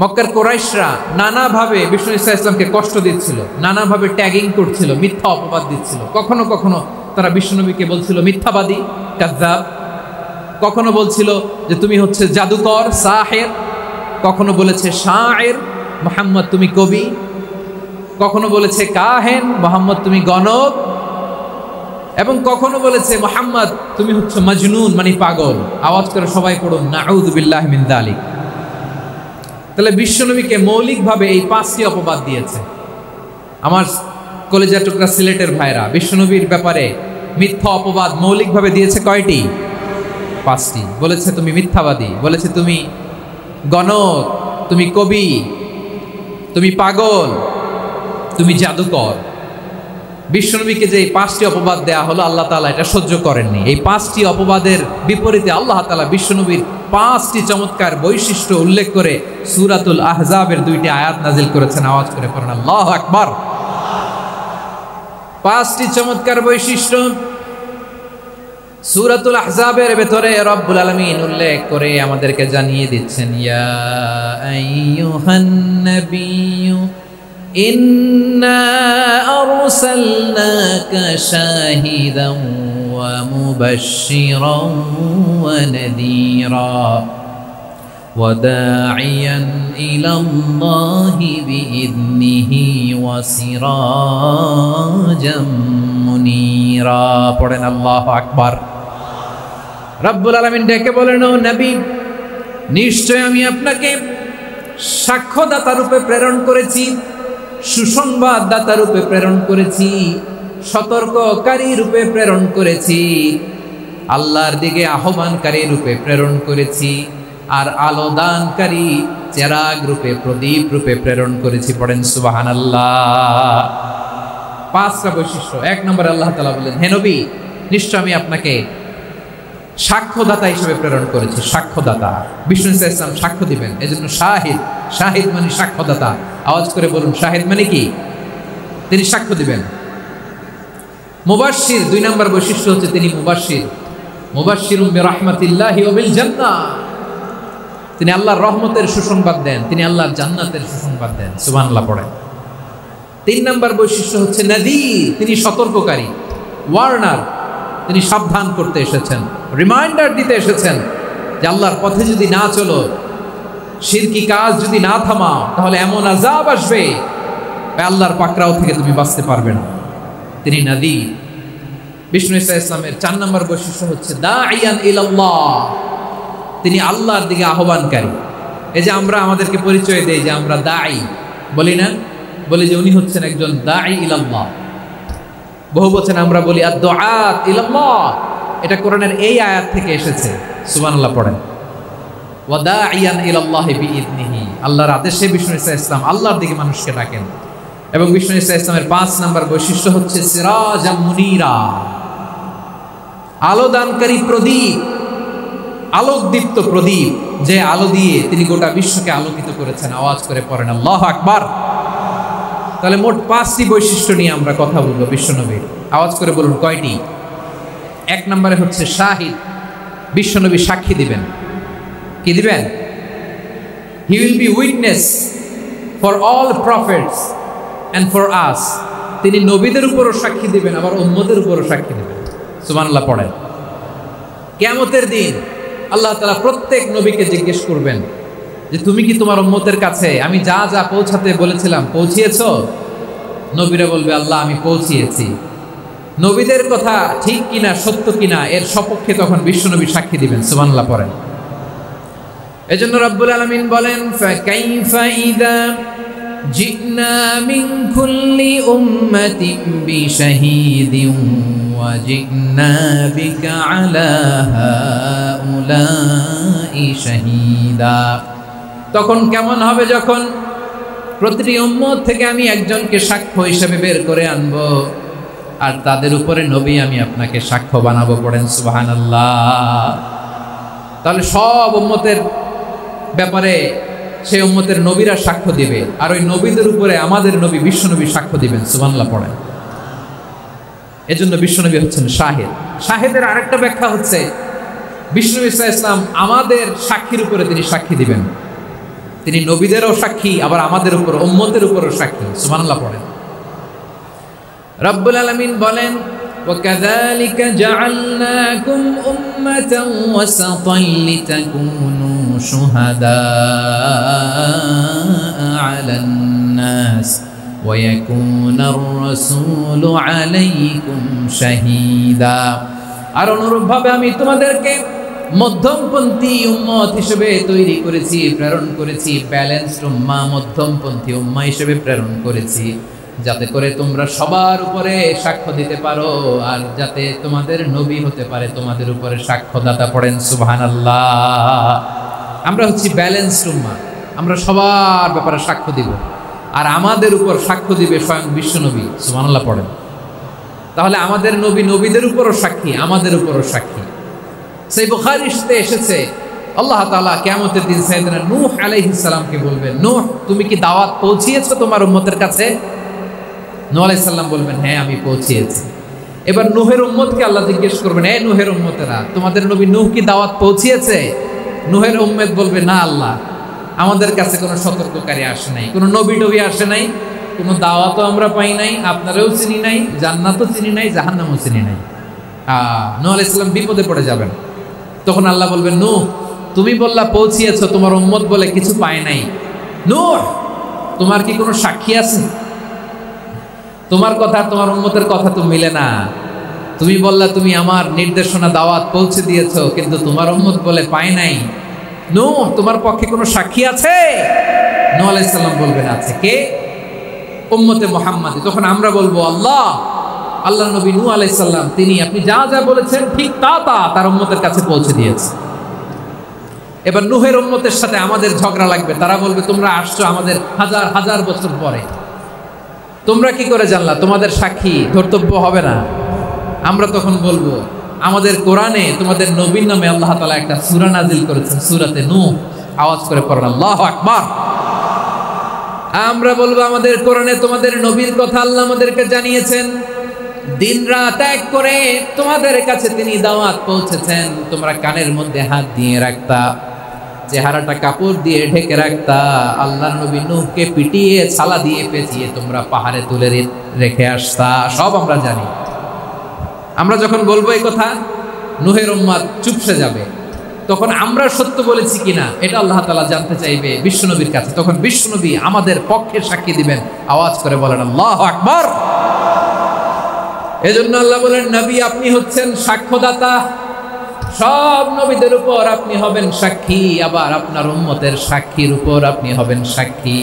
মক্কার কুরাইশরা নানাভাবে বিষ্ণু ইসা ইসলামকে কষ্ট দিচ্ছিল, নানাভাবে ট্যাগিং করছিল, মিথ্যা অপবাদ দিচ্ছিল। কখনো কখনো তারা বিশ্বনবীকে বলছিল মিথ্যাবাদী, কাযযাব। কখনো বলছিল যে তুমি হচ্ছে জাদুকর, সাহের। কখনো বলেছে শায়ের, মুহাম্মদ তুমি কবি। কখনো বলেছে কাহেন, মুহাম্মদ তুমি গণক। এবং কখনো বলেছে মুহাম্মদ তুমি হচ্ছে মজনুন, মানে পাগল। আওয়াজ করে সবাই পড়ুন নাউযু বিল্লাহি মিন যালিক। তাহলে বিশ্বনবীকে মৌলিকভাবে এই 5টি অপবাদ দিয়েছে। আমার কলেজের টুকরা সিলেটের ভাইরা, বিশ্বনবীর ব্যাপারে মিথ্যা অপবাদ মৌলিকভাবে দিয়েছে কয়টি? 5টি। বলেছে তুমি মিথ্যাবাদী, বলেছে তুমি গণক, তুমি কবি, তুমি পাগল, তুমি জাদুকর। বিশ্বনবীকে যে এই 5টি অপবাদ দেয়া হলো, আল্লাহ তাআলা এটা সহ্য করেননি। এই 5টি অপবাদের বিপরীতে আল্লাহ তাআলা বিশ্বনবীর 5টি চমৎকার বৈশিষ্ট্য উল্লেখ করে সূরাতুল আহজাবের 2টি আয়াত নাজিল করেছেন। আওয়াজ করে পড়ুন আল্লাহু আকবার। 5টি চমৎকার বৈশিষ্ট্য সূরাতুল আহজাবের ভেতরে রব্বুল আলামিন উল্লেখ করে আমাদেরকে জানিয়ে দিচ্ছেন, ইয়া আইয়ুহান নাবিয়্যু ইন্না আরসালনাকা শাহিদান ওয়া মুবাশশিরান ওয়া নাযীরা ওয়া দাঈয়ান ইলাল্লাহি বিইذনিহি ওয়া সিরাজাম মুনীরা। পড়েন আল্লাহু আকবার। রব্বুল আলামিন ডেকে বলেন, ও নবী, নিশ্চয় আমি আপনাকে সাক্ষ্যদাতা রূপে প্রেরণ করেছি, সুসংবাদদাতা রূপে প্রেরণ করেছি, সতর্ককারী রূপে প্রেরণ করেছি, আল্লাহর দিকে আহ্বানকারী রূপে প্রেরণ করেছি, আর আলো দানকারী চেরাগ রূপে, প্রদীপ রূপে প্রেরণ করেছি। পড়েন সুবহানাল্লাহ। 5টা বৈশিষ্ট্য। 1 নম্বরে আল্লাহ তাআলা বলেন, হে নবী, নিশ্চয় আমি আপনাকে সাক্ষ্যদাতা হিসেবে প্রেরণ করেছি। সাক্ষ্যদাতা, বিষ্ণু ইসা ইসলাম সাক্ষ্য দিবেন, এজন্য শাহিদ। শাহিদ মানে সাক্ষ্যদাতা। আওয়াজ করে বলুন, শাহিদ মানে কি? তিনি সাক্ষ্য দিবেন। মুবাশশির, 2 নম্বর বৈশিষ্ট্য হচ্ছে তিনি মুবাশশির। মুবাশশিরুম বিরাহমাতিল্লাহি ওয়া বিল জান্নাহ। তিনি আল্লাহর রহমতের সুসংবাদ দেন, তিনি আল্লাহর জান্নাতের সুসংবাদ দেন। সুবহানাল্লাহ পড়েন। 3 নম্বর বৈশিষ্ট্য হচ্ছে নাযীর, তিনি সতর্ককারী, ওয়ার্নার। তিনি সাবধান করতে এসেছেন, রিমাইন্ডার দিতে এসেছেন যে আল্লাহর পথে যদি না চলো, শিরকি কাজ যদি না থামাও, তাহলে এমন আযাব আসবে আল্লাহর পাকড়াও থেকে তুমি বাঁচতে পারবে না। তিনি নাযীর। বিষ্ণু ইসা ইসলামের 4 নম্বর বৈশিষ্ট্য হচ্ছে দাঈয়ান ইলাল্লাহ, তিনি আল্লাহর দিকে আহ্বানকারী। এই যে আমরা আমাদেরকে পরিচয় দেই যে আমরা দাঈ, বলি না? বলি যে উনি হচ্ছেন একজন দাঈ ইলাল্লাহ। বহু বচনে আমরা বলি আদ-দুআত ইলাল্লাহ। এটা কোরআনের এই আয়াত থেকে এসেছে। সুবহানাল্লাহ পড়েন। ওয়া দাঈয়ান ইলাল্লাহি বিইذনিহি, আল্লাহর আদেশে বিষ্ণু ইসা ইসলাম আল্লাহর দিকে মানুষকে ডাকেন। এবং বিষ্ণু ইসা ইসলামের 5 নম্বর বৈশিষ্ট্য হচ্ছে সিরাজাম মুনীরা, আলো দানকারী প্রদীপ, আলোকদীপ্ত প্রদীপ, যে আলো দিয়ে তিনি গোটা বিশ্বকে আলোকিত করেছেন। আওয়াজ করে পড়েন আল্লাহু আকবার। তাহলে মোট 5টি বৈশিষ্ট্য নিয়ে আমরা কথা বলবো বিশ্বনবীর। আওয়াজ করে বলুন কয়টি? 1 নম্বরে হচ্ছে শাহিদ, বিশ্বনবী সাক্ষী দিবেন। কি দিবেন? He will be witness for all prophets and for us. তিনি নবীদের উপরও সাক্ষী দিবেন, আবার উম্মতের উপরও সাক্ষী দিবেন। সুবহানাল্লাহ পড়েন। কিয়ামতের দিন আল্লাহ তাআলা প্রত্যেক নবীকে জিজ্ঞেস করবেন যে তুমি কি তোমার উম্মতের কাছে আমি যা যা পৌঁছাতে বলেছিলাম পৌঁছিয়েছো? নবীরা বলবে আল্লাহ আমি পৌঁছিয়েছি। নবীদের কথা ঠিক কিনা, সত্য কিনা, এর সপক্ষে তখন বিশ্বনবী সাক্ষী দিবেন। সুবহানাল্লাহ পড়েন। এজন্য রব্বুল আলামিন বলেন, ফাকাইফা ইযা জিনা মিন কুল্লি উম্মাতিন বিশাহীদিন ওয়া জিনা বিকা আলা হাউলাই শাহীদা। তখন কেমন হবে যখন প্রতিটি উম্মত থেকে আমি একজনকে সাক্ষ্য হিসেবে বের করে আনবো, আর তাদের উপরে নবী আমি আপনাকে সাক্ষ্য বানাবো। পড়েন সুবহানাল্লাহ। তাহলে সব উম্মতের ব্যাপারে সেই উম্মতের নবীরা সাক্ষ্য দিবে, আর ওই নবীদের উপরে আমাদের নবী বিশ্বনবী সাক্ষ্য দিবেন। সুবহানাল্লাহ পড়েন। এজন্য বিশ্বনবী হচ্ছেন শাহিদ। শাহিদের আরেকটা ব্যাখ্যা হচ্ছে বিষ্ণু ইসা ইসলাম আমাদের সাক্ষীর উপরে তিনি সাক্ষী দিবেন। তিনি নবীদেরও সাক্ষী, আবার আমাদের উপর উম্মতের উপরও সাক্ষী। সুবহানাল্লাহ পড়েন। রব্বুল আলামিন বলেন, وَكَذَلِكَ جَعَلْنَاكُمْ أُمَّةً وَسَطًا لِتَكُونُوا شُهَدَاءَ عَلَى النَّاسِ وَيَكُونَ الرَّسُولُ عَلَيْكُمْ شَهِيدًا। আর অনুরূপভাবে আমি তোমাদেরকে মধ্যমপন্থী উম্মত হিসেবে তৈরি করেছি, প্রেরণ করেছি। ব্যালেন্সড উম্মাহ, মধ্যমপন্থী উম্মাহ হিসেবে প্রেরণ করেছি, যাতে করে তোমরা সবার উপরে সাক্ষ্য দিতে পারো, আর যাতে তোমাদের নবী হতে পারে তোমাদের উপরে সাক্ষ্যদাতা। পড়েন সুবহানাল্লাহ। আমরা হচ্ছি ব্যালেন্সড উম্মাহ, আমরা সবার ব্যাপারে সাক্ষ্য দিব, আর আমাদের উপর সাক্ষ্য দিবে স্বয়ং বিশ্বনবী। সুবহানাল্লাহ পড়েন। তাহলে আমাদের নবী নবীদের উপরও সাক্ষী, আমাদের উপরও সাক্ষী। সেই বুখারীতে এসেছে, আল্লাহ তাআলা কিয়ামতের দিন সাইয়েদনা নূহ আলাইহিস সালামকে বলবেন, নূহ তুমি কি দাওয়াত পৌঁছিয়েছো তোমার উম্মতের কাছে? নূহ আলাইহিস সালাম বলবেন, হ্যাঁ আমি পৌঁছিয়েছি। এবার নূহের উম্মতকে আল্লাহ জিজ্ঞেস করবেন, এই নূহের উম্মতেরা, তোমাদের নবী নূহ কি দাওয়াত পৌঁছিয়েছে? নূহের উম্মত বলবে, না আল্লাহ, আমাদের কাছে কোনো সতর্ককারী আসে নাই, কোনো নবী টবি আসে নাই, কোনো দাওয়াতও আমরা পাই নাই, আপনারাও চিনি নাই, জান্নাতও চিনি নাই, জাহান্নামও চিনি নাই। নূহ আলাইহিস সালাম বিপদে পড়ে যাবেন। তখন আল্লাহ বলবেন, নূহ তুমি বললা পৌঁছিয়েছো, তোমার উম্মত বলে কিছু পায় নাই। নূহ তোমার কি কোনো সাক্ষী আছে? তোমার কথা তোমার উম্মতের কথা তো মিলে না। তুমি বললা তুমি আমার নির্দেশনা দাওয়াত পৌঁছে দিয়েছো, কিন্তু তোমার উম্মত বলে পায় নাই। নূহ তোমার পক্ষে কোনো সাক্ষী আছে? নূহ আলাইহিস সালাম বলবেন, আছে। কে? উম্মতে মুহাম্মাদি। তখন আমরা বলবো, আল্লাহ নবী নূহ আলাইহিস সালাম তিনি আপনি যা যা বলেছেন ঠিক তা তার উম্মতের কাছে পৌঁছে দিয়েছে। এবার নূহের উম্মতের সাথে আমাদের ঝগড়া লাগবে। তারা বলবে, তোমরা আসছো আমাদের হাজার হাজার বছর পরে, তোমরা কি করে জানলা? তোমাদের সাক্ষী ধর্তব্য হবে না? আমরা তখন বলবো, আমাদের কোরআনে তোমাদের নবীর নামে আল্লাহ তাআলা একটা সূরা নাজিল করেছেন, সূরাতে নূহ। আওয়াজ করে পড়েন আল্লাহু আকবার। আমরা বলবো, আমাদের কোরআনে তোমাদের নবীর কথা আল্লাহ আমাদেরকে জানিয়েছেন, দিন রাত এক করে তোমাদের কাছে তিনি দাওয়াত পৌঁছেছেন। তোমরা কানের মধ্যে হাত দিয়ে রাখতা, চেহারাটা কাপড় দিয়ে ঢেকে রাখতা, আল্লাহর নবী নূহকে পিটিয়ে ছালা দিয়ে পেঁচিয়ে তোমরা পাহাড়ে তুলে রেখে আসতা। সব আমরা জানি। আমরা যখন বলবো এই কথা, নূহের উম্মত চুপসে যাবে। তখন আমরা সত্য বলেছি কিনা এটা আল্লাহ তাআলা জানতে চাইবে বিশ্বনবীর কাছে। তখন বিশ্বনবী আমাদের পক্ষে সাক্ষী দিবেন। আওয়াজ করে বলেন আল্লাহু আকবার। এজন্য আল্লাহ বলেন, নবী আপনি হচ্ছেন সাক্ষ্যদাতা, সব নবীদের উপর আপনি হবেন সাক্ষী, আবার আপনার উম্মতের সাক্ষীর উপর আপনি হবেন সাক্ষী।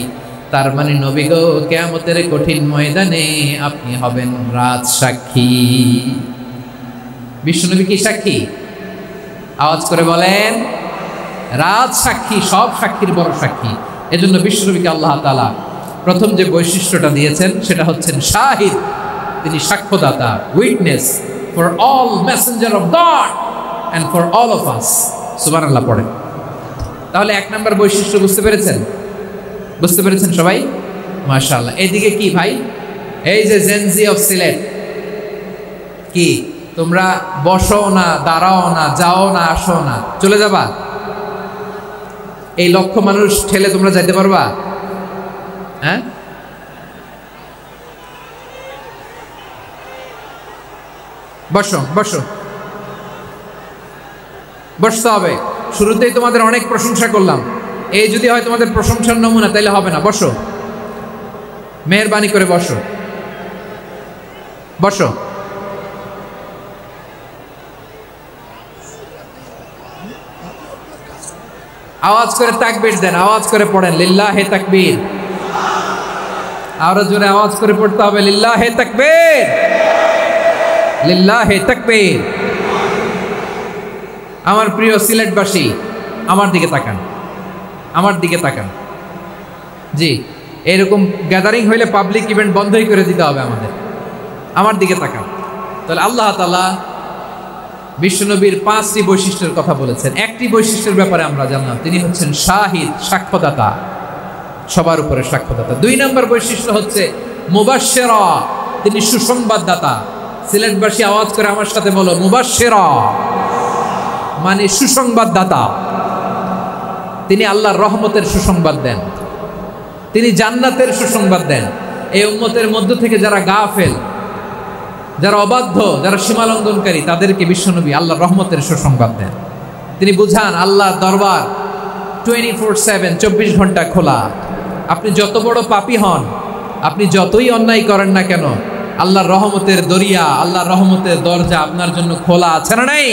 তার মানে নবী গো, কিয়ামতের কঠিন ময়দানে আপনি হবেন রাজ সাক্ষী। বিশ্বনবী কি সাক্ষী? আওয়াজ করে বলেন, রাজ সাক্ষী, সব সাক্ষীর বড় সাক্ষী। এজন্য বিশ্বনবীকে আল্লাহ তাআলা প্রথম যে বৈশিষ্ট্যটা দিয়েছেন সেটা হচ্ছেন শাহিদ। তিনি সাক্ষ্যদাতা, witness for all messenger of God and for all of us। সুবহানাল্লাহ পড়েন। তাহলে এক নাম্বার বৈশিষ্ট্য বুঝতে পেরেছেন? বুঝতে পেরেছেন সবাই? মাশাআল্লাহ। এইদিকে কি ভাই, এই যে জেনজি অফ সিলেট, কি তোমরা বসো না, দাঁড়াও না, যাও না, আসো না, চলে যাবা? এই লক্ষ মানুষ ঠেলে তোমরা যাইতে পারবা? হ্যাঁ, বসো বসো, বসতে হবে। শুরুতেই তোমাদের অনেক প্রশংসা করলাম, এই যদি হয় তোমাদের প্রশংসার নমুনা, তাইলে হবে না। বসো, মেহেরবানি করে বসো, বসো। আওয়াজ করে তাকবীর দেন, আওয়াজ করে পড়েন লিল্লাহে তাকবীর। আরো জোরে আওয়াজ করে পড়তে হবে, লিল্লাহে তাকবীর, লিল্লাহে তাকবীর। আমার প্রিয় সিলেটবাসী, আমার দিকে তাকান, আমার দিকে তাকান। জি, এরকম গ্যাদারিং হইলে পাবলিক ইভেন্ট বন্ধই করে দিতে হবে আমাদের। আমার দিকে তাকান। তাহলে আল্লাহ তাআলা বিশ্বনবীর 5টি বৈশিষ্ট্যের কথা বলেছেন। একটি বৈশিষ্ট্যের ব্যাপারে আমরা জানলাম, তিনি হচ্ছেন শাহিদ, সাক্ষ্যদাতা, সবার উপরে সাক্ষ্যদাতা। 2 নম্বর বৈশিষ্ট্য হচ্ছে মুবাশশিরা, তিনি সুসংবাদদাতা। সিলেটবাসী আওয়াজ করে আমার সাথে বলো, মুবাশশিরা মানে সুসংবাদদাতা। তিনি আল্লাহর রহমতের সুসংবাদ দেন, তিনি জান্নাতের সুসংবাদ দেন। এই উম্মতের মধ্য থেকে যারা গাফেল, যারা অবাধ্য, যারা সীমালঙ্ঘনকারী, তাদেরকে বিশ্বনবী আল্লাহর রহমতের সুসংবাদ দেন। তিনি বুঝান আল্লাহর দরবার 24/7 24 ঘন্টা খোলা। আপনি যত বড় পাপী হন, আপনি যতই অন্যায় করেন না কেন, আল্লাহর রহমতের দরিয়া, আল্লাহর রহমতের দরজা আপনার জন্য খোলা আছে না নাই?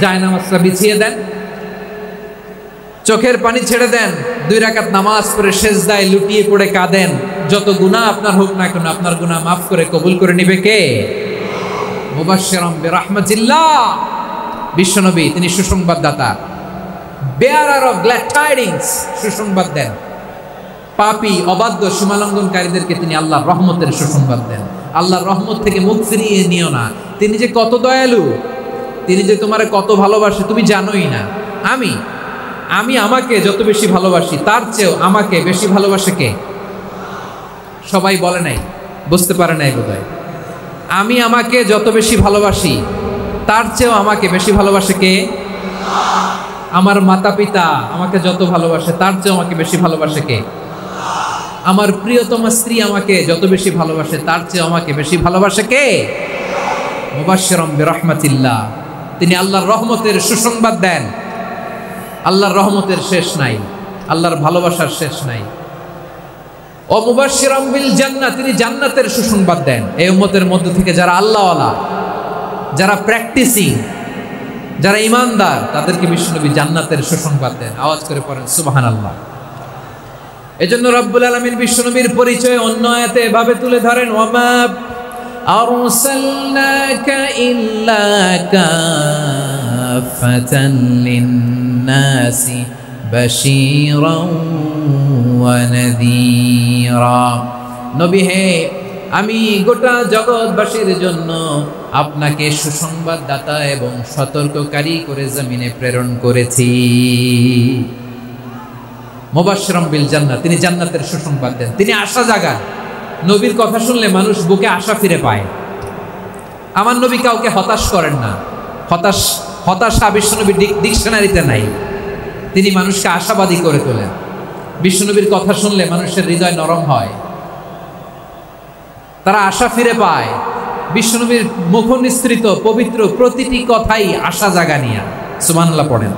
জায়নামাজটা বিছিয়ে দেন, চোখের পানি ছেড়ে দেন, 2 রাকাত নামাজ পড়ে সেজদায় লুটিয়ে পড়ে কাঁদেন। যত গুনাহ আপনার হোক না কেন, আপনার গুনাহ মাফ করে কবুল করে নিবে কে? মুবাশশিরাম বিরাহমাতিল্লাহ। বিশ্বনবী তিনি সুসংবাদদাতা, বেয়ারার অফ গ্ল্যাড টাইডিংস, সুসংবাদ দেন। পাপী, অবাধ্য, সীমালঙ্ঘনকারীদেরকে তিনি আল্লাহর রহমতের সুসংবাদ দেন। আল্লাহর রহমত থেকে মুখ ফিরিয়ে নিও না। তিনি যে কত দয়ালু, তিনি যে তোমারে কত ভালোবাসে তুমি জানোই না। আমি আমাকে যত বেশি ভালোবাসি, তার চেয়েও আমাকে বেশি ভালোবাসে কে? সবাই বলে নাই, বুঝতে পারে নাই বোধহয়। আমি আমাকে যত বেশি ভালোবাসি, তার চেয়েও আমাকে বেশি ভালোবাসে কে? আমার মাতা পিতা আমাকে যত ভালোবাসে, তার চেয়েও আমাকে বেশি ভালোবাসে কে? আমার প্রিয়তমা স্ত্রী আমাকে যত বেশি ভালোবাসে, তার চেয়েও আমাকে বেশি ভালোবাসে কে? মুবাশশিরাম বিরাহমাতিল্লাহ। তিনি আল্লাহর রহমতের সুসংবাদ দেন। আল্লাহর রহমতের শেষ নাই, আল্লাহর ভালোবাসার শেষ নাই। ও মুবাশশিরাম বিল জান্নাহ, তিনি জান্নাতের সুসংবাদ দেন। এই উম্মতের মধ্য থেকে যারা আল্লাহওয়ালা, যারা প্র্যাকটিসিং, যারা ইমানদার, তাদেরকে বিশ্বনবী জান্নাতের সুসংবাদ দেন। আওয়াজ করে পড়েন সুবহানাল্লাহ। এজন্য রব্বুল আলামিন বিশ্বনবীর পরিচয় অন্য আয়াতে এভাবে তুলে ধরেন, ওয়ামা আরসালনাকা ইল্লা কাফাতান লিন-নাসি বাশীরাও ওয়া নাযীরা। নবী হে, আমি গোটা জগৎবাসীর জন্য আপনাকে সুসংবাদদাতা এবং সতর্ককারী করে জমিনে প্রেরণ করেছি। মুবাশশিরাম বিল জান্নাহ, তিনি জান্নাতের সুসংবাদ দেন, তিনি আশা জাগান। নবীর কথা শুনলে মানুষ বুকে আশা ফিরে পায়। আমার নবী কাউকে হতাশ করেন না। হতাশা বিশ্বনবীর ডিকশনারিতে নাই। তিনি মানুষকে আশাবাদী করে তোলেন। বিশ্বনবীর কথা শুনলে মানুষের হৃদয় নরম হয়, তারা আশা ফিরে পায়। বিশ্বনবীর মুখ নিঃসৃত পবিত্র প্রতিটি কথাই আশা জাগানিয়া। সুবহানাল্লাহ পড়েন।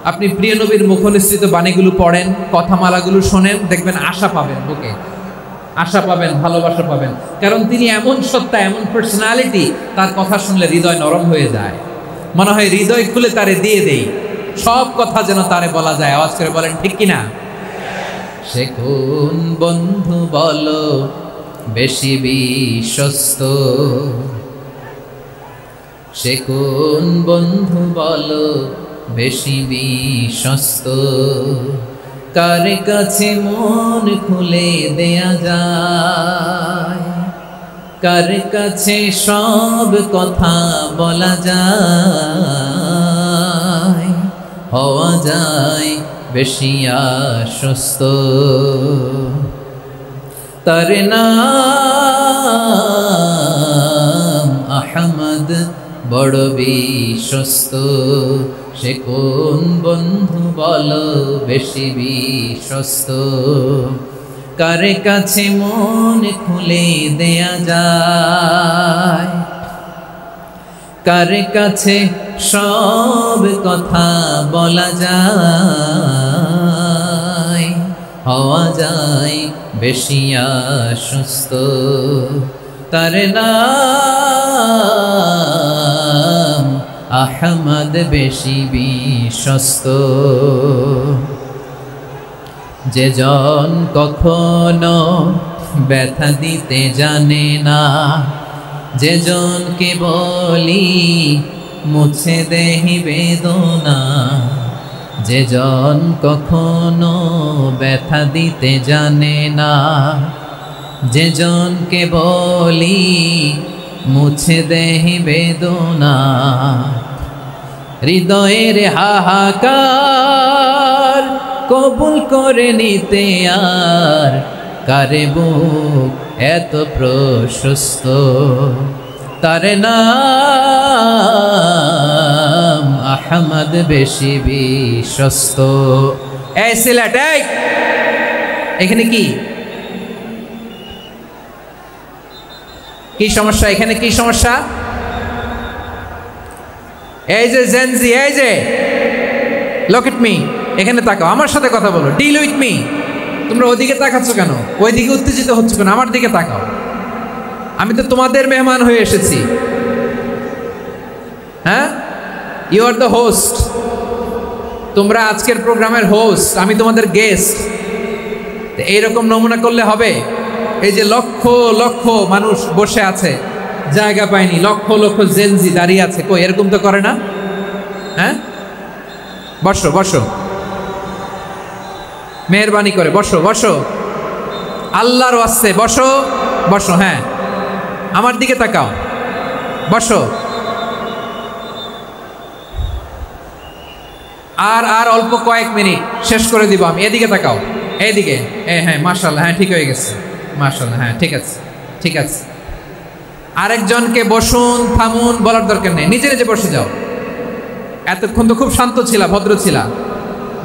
আপনি প্রিয় নবীর মুখ নিঃসৃত বাণীগুলো পড়েন, কথামালাগুলো শোনেন, দেখবেন আশা পাবেন, বুকে আশা পাবেন, ভালোবাসা পাবেন। কারণ তিনি এমন সত্তা, এমন পার্সোনালিটি, তার কথা শুনলে হৃদয় নরম হয়ে যায়। মনে হয় হৃদয় খুলে তারে দিয়ে দেই, সব কথা যেন তারে বলা যায়। আওয়াজ করে বলেন ঠিক কিনা? সে কোন বন্ধু বলো বেশি বিশ্বস্ত, সে কোন বন্ধু বলো বেশি বিশ্বস্ত, কার কাছে মন খুলে দেয়া যায়, কার কাছে সব কথা বলা যায়, হওয়া যায় বেশি আশ্বস্ত। তার নাম আহমদ, বড় বিশ্বস্ত। সে কোন বন্ধু বলো বেশি বিশ্বস্ত, কার কাছে মন খুলে দেয়া যায়, কার কাছে সব কথা বলা যায়, হওয়া যায় বেশি আশ্বস্ত। তার নাম আহমদ, বেশি বিশ্বস্ত। যে জন কখনো ব্যথা দিতে জানে না, যে জনকে বলি মুছে দেহি বেদনা, যে জন কখনো ব্যথা দিতে জানে না, যে জনকে বলি মুছে দেহি বেদনা, হৃদয়ের হাহাকার কবুল করে নিতে আর কারে বুক এত প্রশস্ত। তার নাম আহমদ বেশি বিশ্বস্ত। এই সিলেট, এই এখানে কি কি সমস্যা? এখানে কি সমস্যা? এই যে জেনজি, এই যে লুক এট মি, এখানে তাকাও, আমার সাথে কথা বলো, ডিল উইথ মি। তোমরা ওইদিকে তাকাচ্ছ কেন? ওইদিকে উত্তেজিত হচ্ছ কেন? আমার দিকে তাকাও, আমি তো তোমাদের মেহমান হয়ে এসেছি। হ্যাঁ, ইউ আর দ্য হোস্ট, তোমরা আজকের প্রোগ্রামের হোস্ট, আমি তোমাদের গেস্ট। এইরকম নমুনা করলে হবে? এই যে লক্ষ লক্ষ মানুষ বসে আছে, জায়গা পায়নি, লক্ষ লক্ষ জেনজি দাঁড়িয়ে আছে, কই এরকম তো করে না? হ্যাঁ, বসো বসো, মেহরবানি করে বসো বসো, আল্লাহর ওয়াস্তে বসো বসো। হ্যাঁ, আমার দিকে তাকাও, বসো। আর অল্প কয়েক মিনিট, শেষ করে দিব আমি। এদিকে তাকাও, এইদিকে। হ্যাঁ, মাশাআল্লাহ, হ্যাঁ ঠিক হয়ে গেছে, মাশাআল্লাহ, হ্যাঁ ঠিক আছে ঠিক আছে। আরেকজনকে বসুন থামুন বলার দরকার নেই, নিজে নিজে বসে যাও। এতক্ষণ তো খুব শান্ত ছিলা, ভদ্র ছিলা,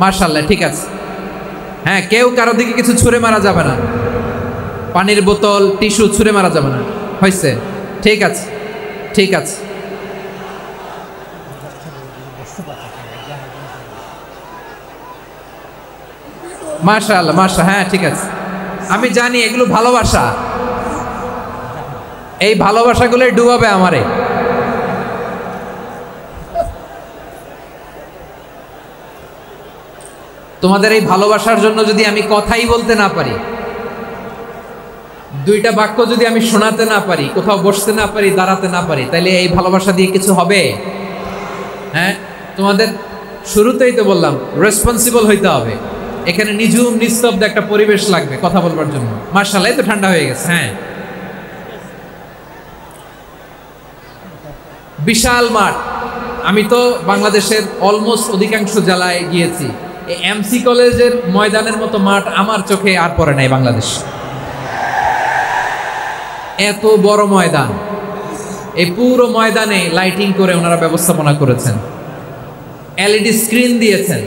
মাশাআল্লাহ ঠিক আছে। হ্যাঁ, কেউ কারো দিকে কিছু ছুঁড়ে মারা যাবে না, পানির বোতল টিস্যু ছুঁড়ে মারা যাবে না, হয়েছে? ঠিক আছে ঠিক আছে। মাশাআল্লাহ মাশাআল্লাহ, হ্যাঁ ঠিক আছে। আমি জানি এগুলো ভালোবাসা, এই ভালোবাসাগুলোই ডুবাবে আমারে। তোমাদের এই ভালোবাসার জন্য যদি আমি কথাই বলতে না পারি, দুইটা বাক্য যদি আমি শোনাতে না পারি, কোথাও বসতে না পারি, দাঁড়াতে না পারি, তাহলে এই ভালোবাসা দিয়ে কিছু হবে? হ্যাঁ, তোমাদের শুরুতেই তো বললাম রেসপন্সিবল হইতে হবে। এখানে নিঝুম নিস্তব্ধ একটা পরিবেশ লাগবে কথা বলবার জন্য। মাশাআল্লাহ, এই তো ঠান্ডা হয়ে গেছে। হ্যাঁ, বিশাল মাঠ। আমি তো বাংলাদেশের অলমোস্ট অধিকাংশ জেলায় গিয়েছি, এই এমসি কলেজের ময়দানের মতো মাঠ আমার চোখে আর পড়ে নাই বাংলাদেশ। এত বড় ময়দান, এই পুরো ময়দানে লাইটিং করে ওনারা ব্যবস্থাপনা করেছেন, এলইডি স্ক্রিন দিয়েছেন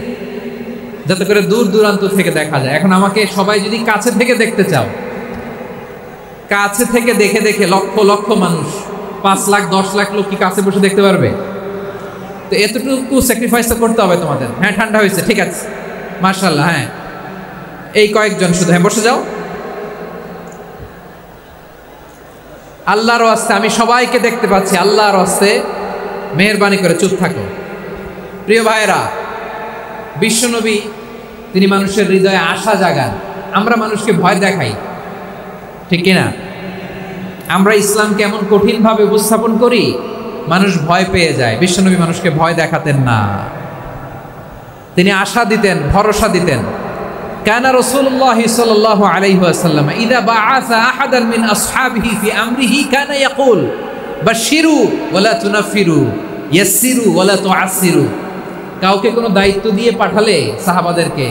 যাতে করে দূর দূরান্ত থেকে দেখা যায়। এখন আমাকে সবাই যদি কাছে থেকে দেখতে চাও, কাছে থেকে দেখে দেখে লক্ষ লক্ষ মানুষ, 5 লাখ 10 লাখ লোক কি কাছে বসে দেখতে পারবে? তো এতটুকু স্যাক্রিফাইস তো করতে হবে তোমাদের। হ্যাঁ, ঠান্ডা হয়েছে, ঠিক আছে, মাশাআল্লাহ। হ্যাঁ, এই কয়েকজন শুধু, হ্যাঁ বসে যাও। আল্লাহর ওয়াস্তে আমি সবাইকে দেখতে পাচ্ছি, আল্লাহর ওয়াস্তে মেহেরবানি করে চুপ থাকো। প্রিয় ভাইরা, বিশ্বনবী তিনি মানুষের হৃদয়ে আশা জাগান। আমরা মানুষকে ভয় দেখাই, ঠিক কিনা? আমরা ইসলামকে এমন কঠিনভাবে উপস্থাপন করি, মানুষ ভয় পেয়ে যায়। বিশ্বনবী মানুষকে ভয় দেখাতেন না, তিনি আশা দিতেন, ভরসা দিতেন। কানা রাসূলুল্লাহ সাল্লাল্লাহু আলাইহি ওয়াসাল্লাম ইযা বাআসা আহাদান মিন আসহাবিহি ফি আমরিহি কানা ইয়াকুল বাশশিরু ওয়ালা তুনাফিরু ইয়াসসিরু ওয়ালা তুআসসিরু। কাউকে কোনো দায়িত্ব দিয়ে পাঠালে সাহাবাদেরকে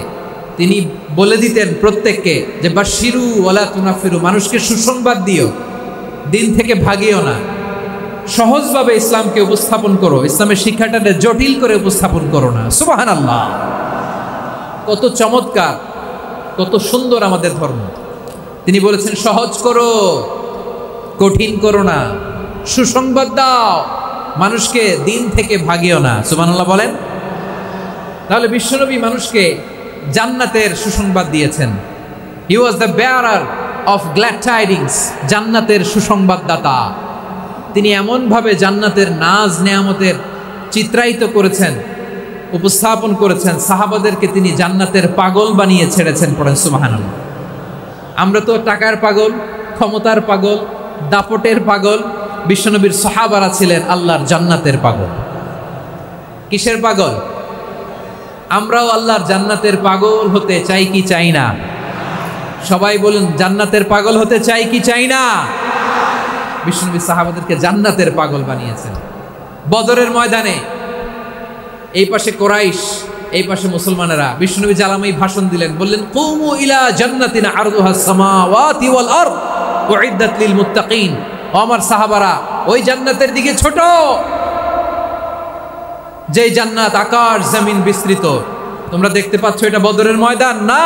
তিনি বলে দিতেন প্রত্যেককে যে বাশশিরু ওয়ালা তুনাফিরু, মানুষকে সুসংবাদ দিও, দিন থেকে ভাগিও না, সহজভাবে ইসলামকে উপস্থাপন করো, ইসলামের শিক্ষাটাকে জটিল করে উপস্থাপন করো না। সুবহানাল্লাহ, কত চমৎকার, কত সুন্দর আমাদের ধর্ম। তিনি বলেছেন সহজ করো, কঠিন করো না, সুসংবাদ দাও, মানুষকে দিন থেকে ভাগিও না। সুবহানাল্লাহ বলেন। তাহলে বিশ্বনবী মানুষকে জান্নাতের সুসংবাদ দিয়েছেন। He was the bearer of glad tidings, জান্নাতের সুসংবাদদাতা। তিনি এমনভাবে জান্নাতের নাজ নেয়ামতের চিত্রায়িত করেছেন, উপস্থাপন করেছেন, সাহাবাদেরকে তিনি জান্নাতের পাগল বানিয়ে ছেড়েছেন। পড়েন সুবহানাল্লাহ। আমরা তো টাকার পাগল, ক্ষমতার পাগল, দাপটের পাগল। বিশ্বনবীর সাহাবারা ছিলেন আল্লাহর জান্নাতের পাগল। কিসের পাগল? আমরাও আল্লাহর জান্নাতের পাগল হতে চাই কি চাই না? সবাই বলুন, জান্নাতের পাগল হতে চাই কি চাই না? বিশ্বনবী সাহাবাদেরকে জান্নাতের পাগল বানিয়েছেন। বদরের ময়দানে এই পাশে কোরাইশ, এই পাশে মুসলমানেরা। বিশ্বনবী জালামাই ভাষণ দিলেন, বললেন কুমু ইলা জান্নাতিন আরদুহাস সামাওয়াতি ওয়াল আরদ উইদ্দাত লিল মুত্তাকিন। ও আমার সাহাবারা, ওই জান্নাতের দিকে ছোট, যেই জান্নাত আকাশ জমিন বিস্তৃত। তোমরা দেখতে পাচ্ছ এটা বদরের ময়দান না,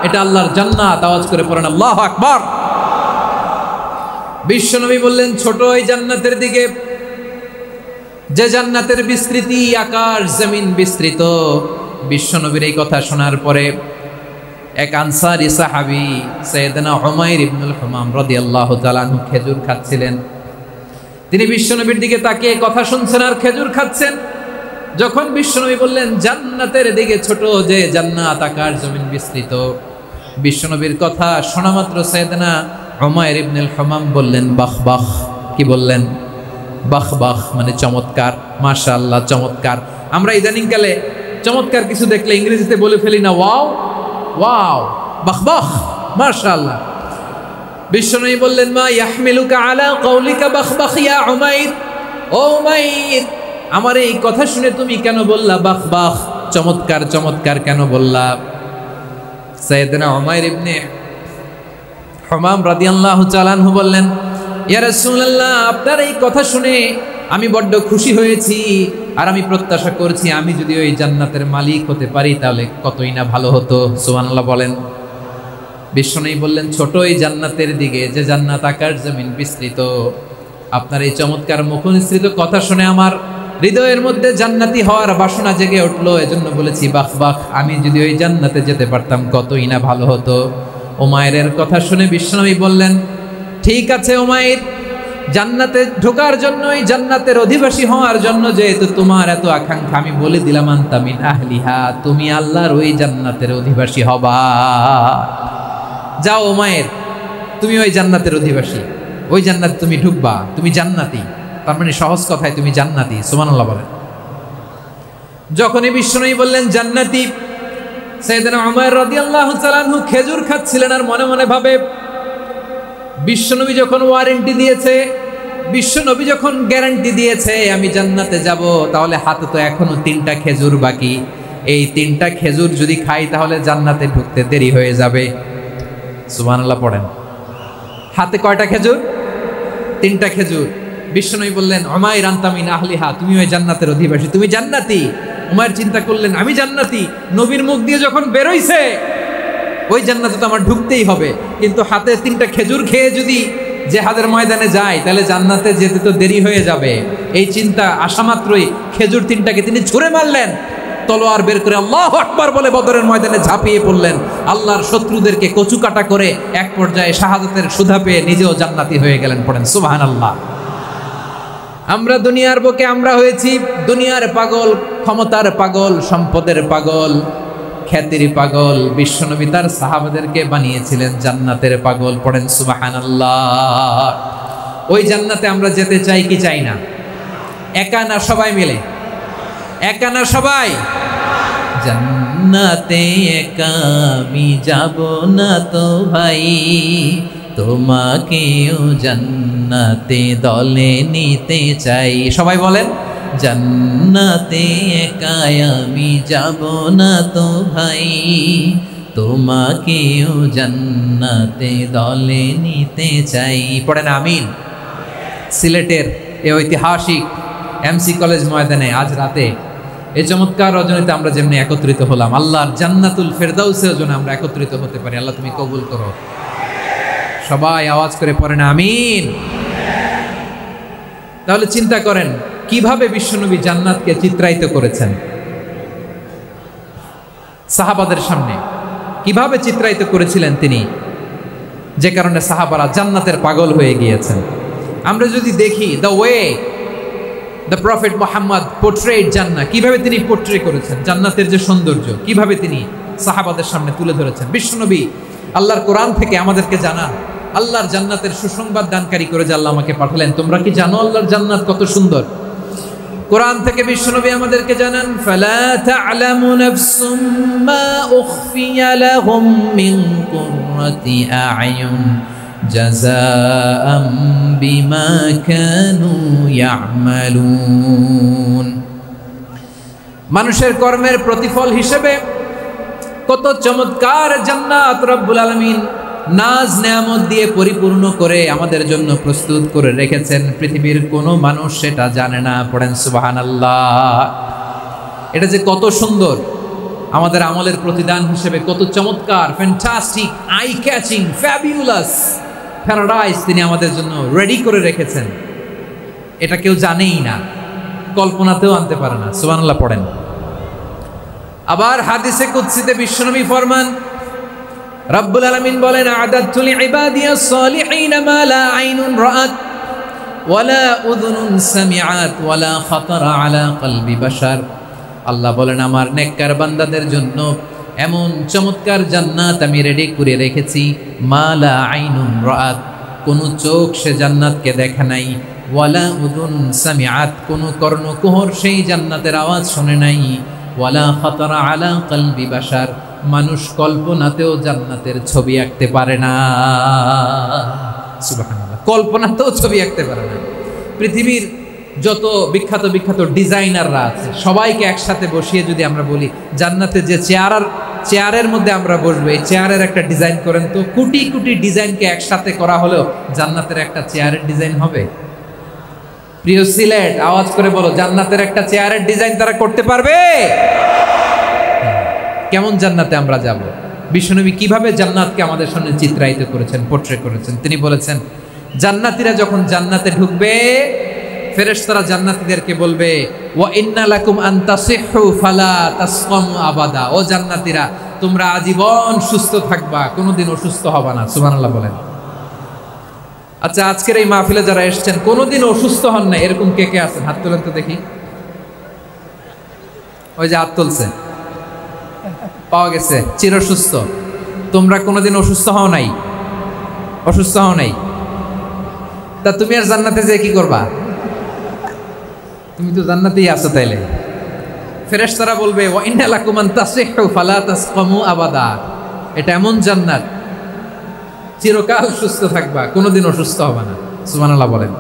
এটা আল্লাহর জান্নাত। আওয়াজ করে পড়েন আল্লাহু আকবার। বিশ্বনবী বললেন ছোট এই জান্নাতের দিকে, যে জান্নাতের বিস্তৃতি আকাশ জমিন বিস্তৃত। বিশ্বনবীর এই কথা শোনার পরে এক আনসারী সাহাবী সাইয়েদনা উমাইর ইবনুল হুমাম রাদিয়াল্লাহু তাআলা আনহু খেজুর খাচ্ছিলেন। তিনি বিশ্বনবীর দিকে তাকিয়ে কথা শুনছেন আর খেজুর খাচ্ছেন। যখন বিশ্বনবী বললেন জান্নাতের দিকে ছোট যে জান্নাত আকাশ জমিন বিস্তৃত, বিশ্বনবীর কথা শোনা মাত্র সাইয়েদনা উমাইর ইবনুল হুমাম বললেন বাহ বাহ। কি বললেন? বাহ বাহ মানে চমৎকার, মাশাআল্লাহ চমৎকার। আমরা ইদানিংকালে চমৎকার কিছু দেখলে ইংরেজিতে বলে ফেলি না ওয়াও ওয়াও, বাহ বাহ মাশাআল্লাহ। বিশ্বনবী বললেন মা ইয়াহমিলুকা আলা কওলিকা বাহ বাহ ইয়া উমাইর। ও উমাইর, আমার এই কথা শুনে তুমি কেন বললা বাহ বাহ, চমৎকার চমৎকার কেন বললা? সাইয়েদনা উমাইর ইবনে হুমাম রাদিয়াল্লাহু তাআলা আনহু বললেন ইয়া রাসূলুল্লাহ, আপনার এই কথা শুনে আমি বড্ড খুশি হয়েছি, আর আমি প্রত্যাশা করছি আমি যদি ওই জান্নাতের মালিক হতে পারি তাহলে কতই না ভালো হতো। সুবহানাল্লাহ বলেন। বিশ্বনবী বললেন ছোট এই জান্নাতের দিকে যে জান্নাত আকাশ জমিন বিস্তৃত। আপনার এই চমৎকার মুখনিসৃত কথা শুনে আমার হৃদয়ের মধ্যে জান্নাতি হওয়ার বাসনা জেগে উঠলো, এজন্য বলেছি বাহ বাহ, আমি যদি ওই জান্নাতে যেতে পারতাম কতই না ভালো হতো। উমাইরের কথা শুনে বিশ্বনবী বললেন ঠিক আছে উমাইর, জান্নাতে ঢোকার জন্য, এই জান্নাতের অধিবাসী হওয়ার জন্য যেহেতু তোমার এত আকাঙ্ক্ষা, আমি বলে দিলাম আনতা মিন আহলিহা, তুমি আল্লাহর ওই জান্নাতের অধিবাসী হবা। যাও উমাইর, তুমি ওই জান্নাতের অধিবাসী, ওই জান্নাতে তুমি ঢুকবা, তুমি জান্নাতি। তার মানে সহজ কথায় তুমি জান্নাতি। সুবহানাল্লাহ বলেন। যখনই বিশ্বনবী বললেন জান্নাতি, সাইয়েদনা উমাইর রাদিয়াল্লাহু তাআলা আনহু খেজুর খাচ্ছিলেন আর মনে মনে ভাবে বিশ্বনবী যখন ওয়ারেন্টি দিয়েছে, বিশ্বনবী যখন গ্যারান্টি দিয়েছে আমি জান্নাতে যাব, তাহলে হাতে তো এখনো 3টা খেজুর বাকি। এই 3টা খেজুর যদি খাই তাহলে জান্নাতে ঢুকতে দেরি হয়ে যাবে। সুবহানাল্লাহ পড়েন। হাতে কয়টা খেজুর? 3টা খেজুর। বিশ্বনবী বললেন উমাইর আনতা মিন আহলিহা, তুমি ওই জান্নাতের অধিবাসী, তুমি জান্নাতি। উমাইর চিন্তা করলেন আমি জান্নাতি, নবীর মুখ দিয়ে যখন বেরোইছে ওই জান্নাতে তো আমার ঢুকতেই হবে, কিন্তু হাতে 3টা খেজুর খেয়ে যদি জিহাদের ময়দানে যায় তাহলে জান্নাতে যেতে তো দেরি হয়ে যাবে। এই চিন্তা আসা মাত্রই খেজুর 3টাকে তিনি ছুঁড়ে মারলেন, তলোয়ার বের করে আল্লাহু আকবার বলে বদরের ময়দানে ঝাঁপিয়ে পড়লেন। আল্লাহর শত্রুদেরকে কচুকাটা করে এক পর্যায়ে শাহাদাতের সুধা পেয়ে নিজেও জান্নাতি হয়ে গেলেন। পড়েন সুবহানাল্লাহ। আমরা দুনিয়ার বুকে আমরা হয়েছি দুনিয়ার পাগল, ক্ষমতার পাগল, সম্পদের পাগল, খ্যাতির পাগল। বিশ্বনবী তার সাহাবাদেরকে বানিয়েছিলেন জান্নাতের পাগল। পড়েন সুবহানাল্লাহ। ওই জান্নাতে আমরা যেতে চাই কি চাই না? একা না সবাই মিলে? একা না সবাই? জান্নাতে একা আমি যাব না তো ভাই, তোমাকেও জান্নাতে দলে নিতে চাই। সবাই বলেন জান্নাতে একা আমি যাব না তো ভাই, তোমাকেও জান্নাতে দলে নিতে চাই। পড়েন আমিন। সিলেটের এই ঐতিহাসিক এমসি কলেজ ময়দানে আজ রাতে এই চমৎকার রজনীতে আমরা যেমনি একত্রিত হলাম, আল্লাহর জান্নাতুল ফেরদাউসের জন্য আমরা একত্রিত হতে পারি। আল্লাহ তুমি কবুল করো। সবাই আওয়াজ করে পড়েন আমিন। তাহলে চিন্তা করেন কিভাবে বিশ্বনবী জান্নাতকে চিত্রায়িত করেছেন সাহাবাদের সামনে, কিভাবে চিত্রায়িত করেছিলেন তিনি, যে কারণে সাহাবারা জান্নাতের পাগল হয়ে গিয়েছেন। আমরা যদি দেখি the way the prophet Muhammad portrait জান্নাত, কিভাবে তিনি পোর্ট্রে করেছেন জান্নাতের যে সৌন্দর্য, কিভাবে তিনি সাহাবাদের সামনে তুলে ধরেছেন। বিশ্বনবী আল্লাহর কোরআন থেকে আমাদেরকে জানান আল্লাহর জান্নাতের সুসংবাদ দানকারী করে যে আল্লাহ আমাকে পাঠালেন। তোমরা কি জানো আল্লাহর জান্নাত কত সুন্দর? কোরআন থেকে বিশ্বনবী আমাদেরকে জানান ফালা তা'লামু নাফসুম মা উখফিয়া লাহুম মিন কুররাতি আ'য়ুন জাযাআম বিমা কানু ইয়া'মালুন। মানুষের কর্মের প্রতিফল হিসেবে কত চমৎকার জান্নাত রব্বুল আলামিন নাজ নেয়ামত দিয়ে পরিপূর্ণ করে আমাদের জন্য প্রস্তুত করে রেখেছেন। পৃথিবীর কোনো মানুষ সেটা জানে না। পড়েন সুবহানাল্লাহ। এটা যে কত সুন্দর, আমাদের আমলের প্রতিদান হিসেবে কত চমৎকার, fantastic, eye catching, fabulous paradise তিনি আমাদের জন্য রেডি করে রেখেছেন, এটা কেউ জানেই না, কল্পনাতেও আনতে পারে না। সুবহানাল্লাহ পড়েন। আবার হাদিসে কুদসিতে বিশ্বনবী ফরমান, রব্বুল আলামিন বলেন, আ'দাদতু লিইবাদিয়াস সালিহিন মা লা আইনুন রাআত ওয়ালা উযুনুন সামিআত ওয়ালা খাতারা আলা কলবি বাশার। আল্লাহ বলেন, আমার নেককার বান্দাদের জন্য এমন চমৎকার জান্নাত আমি রেডি করে রেখেছি, মা লা আইনুন রাআত, কোন চোখ সে জান্নাতকে দেখে নাই, ওয়ালা উযুন সামিআত, কোন কর্ণকুহর সেই জান্নাতের আওয়াজ শুনে নাই, ওয়ালা খাতারা আলা কলবি বাশার, মানুষ কল্পনাতেও জান্নাতের ছবি আঁকতে পারে না। সুবহানাল্লাহ, কল্পনাতেও ছবি আঁকতে পারে না। পৃথিবীর যত বিখ্যাত বিখ্যাত ডিজাইনাররা আছে সবাইকে একসাথে বসিয়ে যদি আমরা বলি জান্নাতে যে চেয়ারের মধ্যে আমরা বসবো, এই চেয়ারের একটা ডিজাইন করেন তো, কোটি কোটি ডিজাইনকে একসাথে করা হলেও জান্নাতের একটা চেয়ারের ডিজাইন হবে? প্রিয় সিলেট, আওয়াজ করে বলো, জান্নাতের একটা চেয়ারের ডিজাইন তারা করতে পারবে? কেমন জান্নাতে আমরা যাব? বিশ্বনবী কিভাবে জান্নাতকে আমাদের সামনে চিত্রায়িত করেছেন, পোট্রে করেছেন। তিনি বলেছেন, জান্নাতীরা যখন জান্নাতে ঢুকবে, ফেরেশতারা জান্নাতীদেরকে বলবে, ওয়া ইন্না লাকুম আন তাসিহু ফালা তাসকামু আবাদা, ও জান্নাতীরা তোমরা আজীবন সুস্থ থাকবা, কোনোদিন অসুস্থ হবা না। সুবহানাল্লাহ বলেন। আচ্ছা, আজকের এই মাহফিলে যারা এসেছেন কোনোদিন অসুস্থ হন না, এরকম কে কে আছেন? হাত তোলেন তো দেখি। ওই যে হাত তুলছে, পাওয়া গেছে, চিরসুস্থ। তোমরা কোনোদিন অসুস্থ হও নাই? অসুস্থ হও নাই? তা তুমি আর জান্নাতে যে কি করবা? তুমি তো জান্নাতেই আছো। তাইলে ফেরেশতারা বলবে, ওয়া ইন্না লাকুম আন তাসিহু ফালা তাসকামু আবাদা, এটা এমন জান্নাত চিরকাল সুস্থ থাকবা, কোনোদিন অসুস্থ হবে না। সুবহানাল্লাহ বলেন।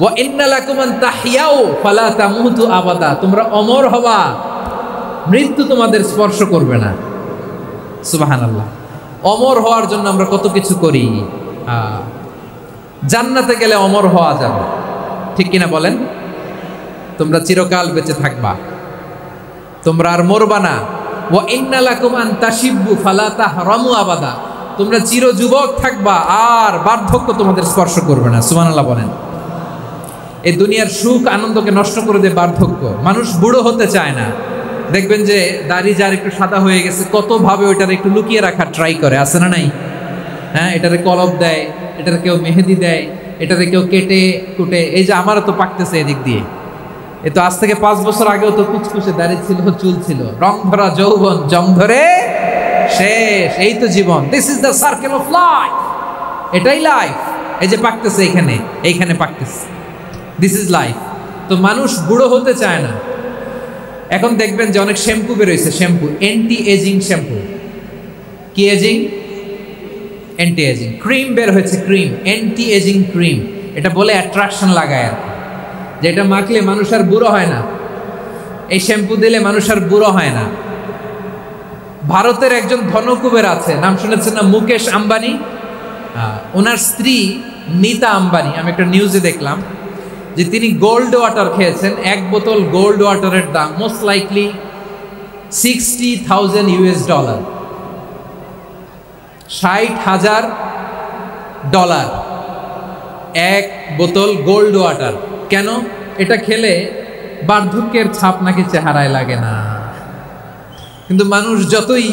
ওয়া ইন্না লাকুম আন তাহইয়াউ ফালা তামুতু আবাদা, তোমরা অমর হবা, মৃত্যু তোমাদের স্পর্শ করবে না। সুবহানাল্লাহ। অমর হওয়ার জন্য আমরা কত কিছু করি। জান্নাতে গেলে অমর হওয়া যাবে, ঠিক কিনা বলেন? তোমরা চিরকাল বেঁচে থাকবা, তোমরা আর মরবা না। ওয়া ইন্না লাকুম আন তাশিব্বু ফালা তাহরামু আবাদা, তোমরা চির যুবক থাকবা, আর বার্ধক্য তোমাদের স্পর্শ করবে না। সুবহানাল্লাহ বলেন। এই দুনিয়ার সুখ আনন্দকে নষ্ট করে দেয় বার্ধক্য। মানুষ বুড়ো হতে চায় না। দেখবেন যে দাড়ি যার একটু সাদা হয়ে গেছে, কত ভাবে ওইটার একটু লুকিয়ে রাখার ট্রাই করে, আছে না নাই? হ্যাঁ, এটারে কলব দেয়, এটারে কেউ মেহেদি দেয়, এটারে কেউ কেটে কুটে। এই যে আমারও তো পাকতেছে এদিক দিয়ে, এ তো আজ থেকে 5 বছর আগেও তো কুচকুচে দাড়ি ছিল, চুল ছিল, রং ধরা যৌবন, জং ধরে শেষ। এই তো জীবন। This is the circle of life, এটাই লাইফ। এই যে পাকতেছে এইখানে, এইখানে পাকতেছে, দিস ইজ লাইফ। তো মানুষ বুড়ো হতে চায় না। এখন দেখবেন যে অনেক শ্যাম্পু বেরোইছে, শ্যাম্পু, অ্যান্টি এজিং শ্যাম্পু। কি এজিং? Anti ageing. ক্রিম বের হয়েছে, ক্রিম, অ্যান্টি এজিং ক্রিম। এটা বলে অ্যাট্রাকশন লাগায় আর কি, যে এটা মাখলে মানুষ আর বুড়ো হয় না, এই শ্যাম্পু দিলে মানুষ আর বুড়ো হয় না। ভারতের একজন ধনকুবের আছে, নাম শুনেছেন না? মুকেশ আম্বানি। ওনার স্ত্রী নীতা আম্বানি, আমি একটা নিউজে দেখলাম যে তিনি গোল্ড ওয়াটার খেয়েছেন। এক বোতল গোল্ড ওয়াটারের দাম মোস্ট লাইকলি $60,000 $60,000 এক বোতল গোল্ড ওয়াটার। কেন? এটা খেলে বার্ধক্যের ছাপ নাকি চেহারায় লাগে না। কিন্তু মানুষ যতই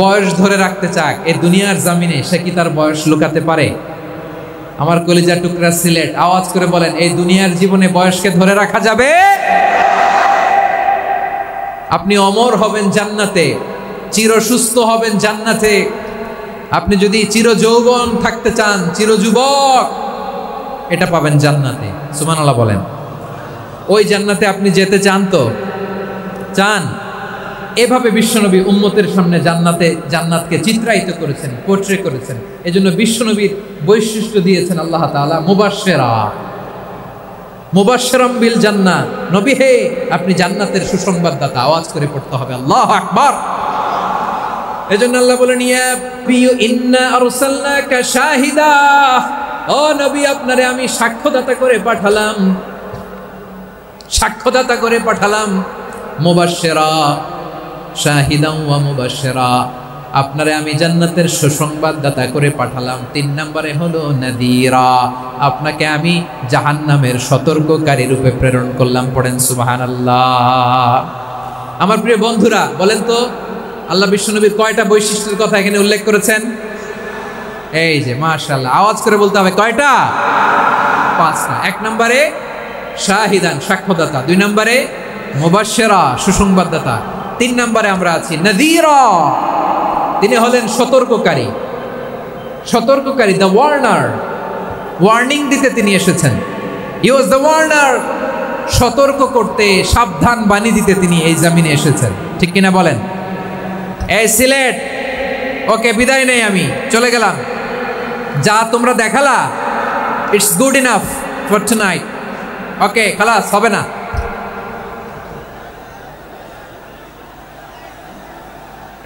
বয়স ধরে রাখতে চাক এই দুনিয়ার জামিনে, সে কি তার বয়স লুকাতে পারে? আমার কলিজার টুকরা সিলেট, আওয়াজ করে বলেন, এই দুনিয়ার জীবনে বয়সকে ধরে রাখা যাবে? আপনি অমর হবেন জান্নাতে, চির সুস্থ হবেন জান্নাতে। আপনি যদি চির যৌবন থাকতে চান, চির যুবক, এটা পাবেন জান্নাতে। সুবহানাল্লাহ বলেন। ওই জান্নাতে আপনি যেতে চান তো? চান? এভাবে বিশ্বনবী উম্মতের সামনে জান্নাতকে চিত্রায়িত করেছেন, পোট্রে করেছেন। এজন্য বিশ্বনবীর বৈশিষ্ট্য দিয়েছেন আল্লাহ তাআলা মুবাশশিরাম বিল জান্নাহ। নবী হে, আপনি জান্নাতের সুসংবাদদাতা। আওয়াজ করে পড়তে হবে আল্লাহু আকবার। এজন্য আল্লাহ বলেন, ইয়া প্রিয় ইন্না আরসালনাকা শাহিদা, ও নবী আপনারে আমি সাক্ষ্যদাতা করে পাঠালাম, সাক্ষ্যদাতা করে পাঠালাম। মুবাশশিরা শাহিদান ওয়া মুবাশশিরা, আপনারে আমি জান্নাতের সুসংবাদদাতা করে পাঠালাম। 3 নম্বরে হলো নাযীরা, আপনাকে আমি জাহান্নামের সতর্ককারী রূপে প্রেরণ করলাম। পড়েন সুবহানাল্লাহ। আমার প্রিয় বন্ধুরা, বলেন তো আল্লাহ বিশ্বনবীর কয়টা বৈশিষ্ট্যের কথা এখানে উল্লেখ করেছেন? এই যে মাশাআল্লাহ, আওয়াজ করে বলতে হবে কয়টা? 5টা। 1 নম্বরে শাহিদান, সাক্ষ্যদাতা। 2 নম্বরে মুবাশশিরা, সুসংবাদদাতা। 3 নম্বরে আমরা আছি নাযীরা, তিনি হলেন সতর্ককারী। সতর্ককারী, দ্য ওয়ার্নার, ওয়ার্নিং দিতে তিনি এসেছেন। হি ওয়াজ দ্য ওয়ার্নার, সতর্ক করতে, সাবধান বাণী দিতে তিনি এই জমিনে এসেছেন। ঠিক কিনা বলেন? এই সিলেট, ওকে বিদায় নেই, আমি চলে গেলাম। যা তোমরা দেখালা, it's good enough for tonight. Okay, খালাস, হবে না।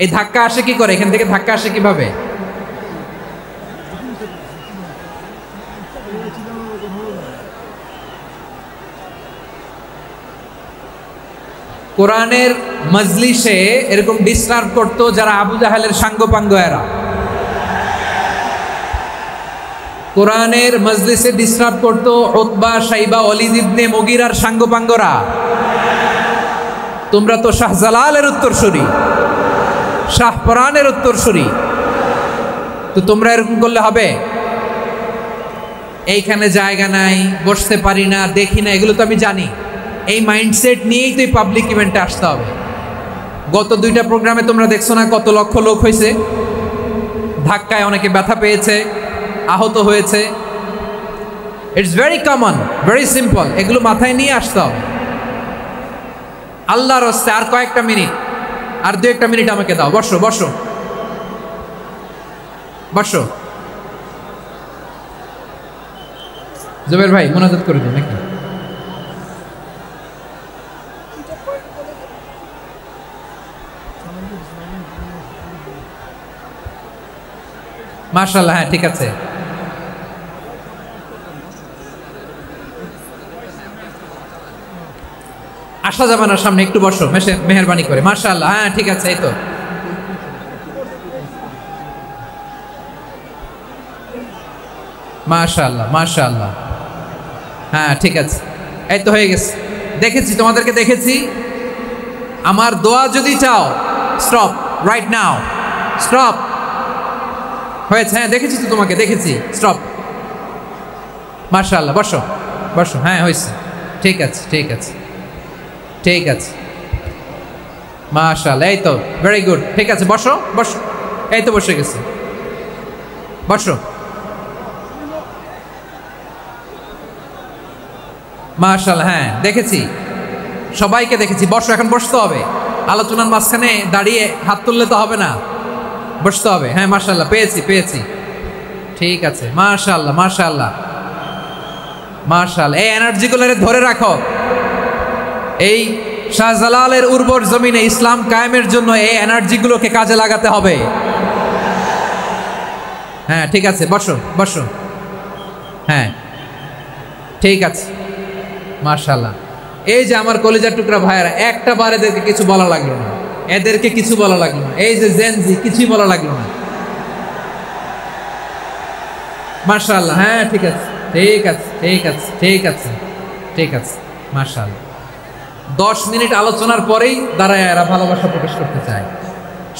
এই ধাক্কা আসে কি করে? এখান থেকে ধাক্কা আসে কিভাবে? কোরআনের মজলিসে এরকম ডিস্টার্ব করতো যারা আবু জাহেলের সাঙ্গপাঙ্গ এরা। কোরআনের মজলিসে ডিস্টার্ব করতো উতবা, শাইবা, ওয়ালিদ ইবনে মুগিরার সাঙ্গপাঙ্গরা। তোমরা তো শাহজালালের উত্তরসূরি, শাহপরানের উত্তরসূরি, তো তোমরা এরকম করলে হবে? এইখানে জায়গা নাই, বসতে পারি না, দেখি না, এগুলো তো আমি জানি। এই মাইন্ডসেট নিয়েই তো এই পাবলিক ইভেন্টে আসতে হবে। গত 2টা প্রোগ্রামে তোমরা দেখছো না কত লক্ষ লোক হয়েছে? ধাক্কায় অনেকে ব্যথা পেয়েছে, আহত হয়েছে। It's very common, very simple. এগুলো মাথায় নিয়ে আসতে হবে। আল্লাহর হস্তে আর কয়েকটা মিনিট, আর 2-1 মিনিট আমাকে দাও। বসো বসো বসো। জুবের ভাই মোনাজাত করে দিন নাকি? মাশাআল্লাহ, হ্যাঁ ঠিক আছে। আসা যাবে না সামনে, একটু বসো মেহেরবানি করে। মাশাআল্লাহ, হ্যাঁ ঠিক আছে। এই তো মাশাআল্লাহ, মাশাআল্লাহ, হ্যাঁ ঠিক আছে। এই তো হয়ে গেছে। দেখেছি, তোমাদেরকে দেখেছি। আমার দোয়া যদি চাও, স্টপ রাইট নাও, স্টপ। হয়েছে? হ্যাঁ দেখেছি তো তোমাকে, দেখেছি। স্টপ। মাশাআল্লাহ, বসো বসো। হ্যাঁ হয়েছে, ঠিক আছে ঠিক আছে ঠিক আছে। মাশাআল্লাহ, এই তো ভেরি গুড। ঠিক আছে, বসো বসো। এই তো বসে গেছে, বসো। মাশাআল্লাহ, হ্যাঁ দেখেছি, সবাইকে দেখেছি। বসো, এখন বসতে হবে। আলোচনার মাঝখানে দাঁড়িয়ে হাত তুললে তো হবে না, বসতে হবে। হ্যাঁ মাশাআল্লাহ, পেয়েছি পেয়েছি। ঠিক আছে, মাশাআল্লাহ মাশাআল্লাহ মাশাআল্লাহ। এই এনার্জিগুলো ধরে রাখো। এই শাহজালালের উর্বর জমিনে ইসলাম কায়েমের জন্য এই এনার্জিগুলোকে কাজে লাগাতে হবে। হ্যাঁ ঠিক আছে, বসো বসো। হ্যাঁ ঠিক আছে, মাশাআল্লাহ। এই যে আমার কলিজার টুকরা ভাইয়েরা, একটা বার এদেরকে কিছু বলা লাগলো না, এদেরকে কিছু বলা লাগলো না। এই যে জেনজি, কিছুই বলা লাগলো না। মাশাআল্লাহ, হ্যাঁ ঠিক আছে ঠিক আছে ঠিক আছে ঠিক আছে ঠিক আছে। মাশাআল্লাহ। 10 মিনিট আলোচনার পরেই দাঁড়ায় এরা ভালোবাসা প্রকাশ করতে চায়।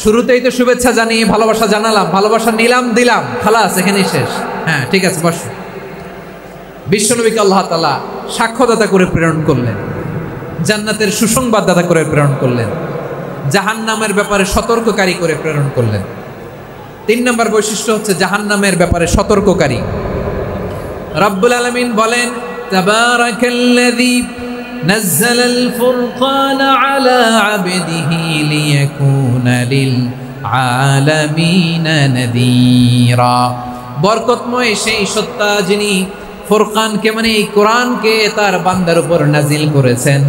শুরুতেই তো শুভেচ্ছা জানিয়ে ভালোবাসা জানালাম, ভালোবাসা নিলাম, দিলাম, খালাস, এখানেই শেষ। হ্যাঁ ঠিক আছে, বসো। বিশ্বনবীকে আল্লাহ তাআলা সাক্ষ্যদাতা করে প্রেরণ করলেন, জান্নাতের সুসংবাদদাতা করে প্রেরণ করলেন, জাহান্নামের ব্যাপারে সতর্ককারী করে প্রেরণ করলেন। 3 নম্বর বৈশিষ্ট্য হচ্ছে জাহান্নামের ব্যাপারে সতর্ককারী। রব্বুল আলামিন বলেন, তাবারাকাল্লাযী নাযালাল ফুরকানা আলা আবদিহি লিয়াকুনা লিল আলামিনা নাযীরা। বরকতময় সেই সত্তা যিনি ফুরকানকে, মানে এই কোরআনকে তার বান্দার উপর নাজিল করেছেন,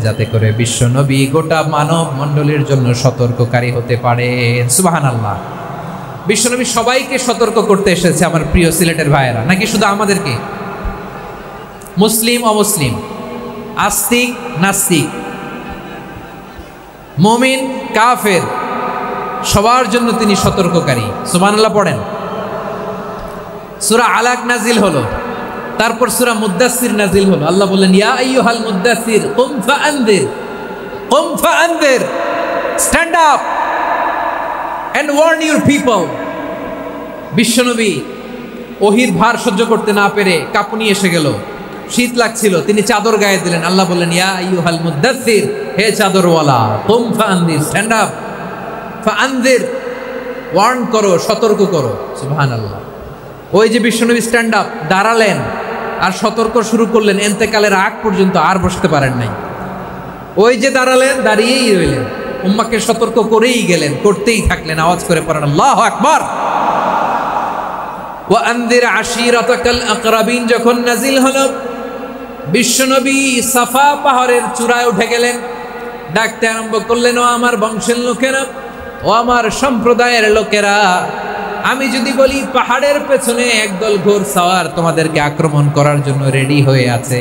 যাতে করে বিশ্ব নবী গোটা মানব মণ্ডলীর জন্য সতর্ককারী হতে পারেন। সুবহানাল্লাহ। বিশ্বনবী সবাইকে সতর্ক করতে এসেছে, আমার প্রিয় সিলেটের ভাইয়েরা, নাকি শুধু আমাদেরকে? মুসলিম অমুসলিম, আস্তিক নাস্তিক, মুমিন কাফের সবার জন্য তিনি সতর্ককারী। সুবহানাল্লাহ পড়েন। সূরা আলাক নাজিল হলো, তারপর সূরা মুদ্দাসসির নাজিল হলো। আল্লাহ বললেন ইয়া আইয়ুহাল মুদ্দাসসির কুম ফাআনযির, stand up and warn your people. বিশ্বনবী ওহীর ভার সহ্য করতে না পেরে কাঁপুনি এসে গেল, শীত লাগছিল, তিনি চাদর গায়ে দিলেন। আল্লাহ বললেন ইয়া আইয়ুহাল মুদ্দাসসির, হে চাদরওয়ালা, কুম ফাআনযির, স্ট্যান্ড আপ, ফাআনযির, ওয়ার্ন করো, সতর্ক করো। সুবহানাল্লাহ। ওই যে বিশ্বনবী স্ট্যান্ড আপ, দাঁড়ালেন আর সতর্ক শুরু করলেন, এন্তেকালের আগ পর্যন্ত আর বসতে পারেন নাই। ওই যে দাঁড়ালেন, দাঁড়িয়েই রইলেন, উম্মাকে সতর্ক করেই গেলেন, করতেই থাকলেন। আওয়াজ করে পড়েন আল্লাহু আকবার। ওয়া আনযির আশীরাতাকাল আকরাবিন যখন নাজিল হলো, বিশ্বনবী সাফা পাহাড়ের চূড়ায় উঠে গেলেন, ডাকতে আরম্ভ করলেন, ও আমার বংশের লোকেরা, ও আমার সম্প্রদায়ের লোকেরা, আমি যদি বলি পাহাড়ের পেছনে একদল ঘোড়সাওয়ার তোমাদেরকে আক্রমণ করার জন্য রেডি হয়ে আছে,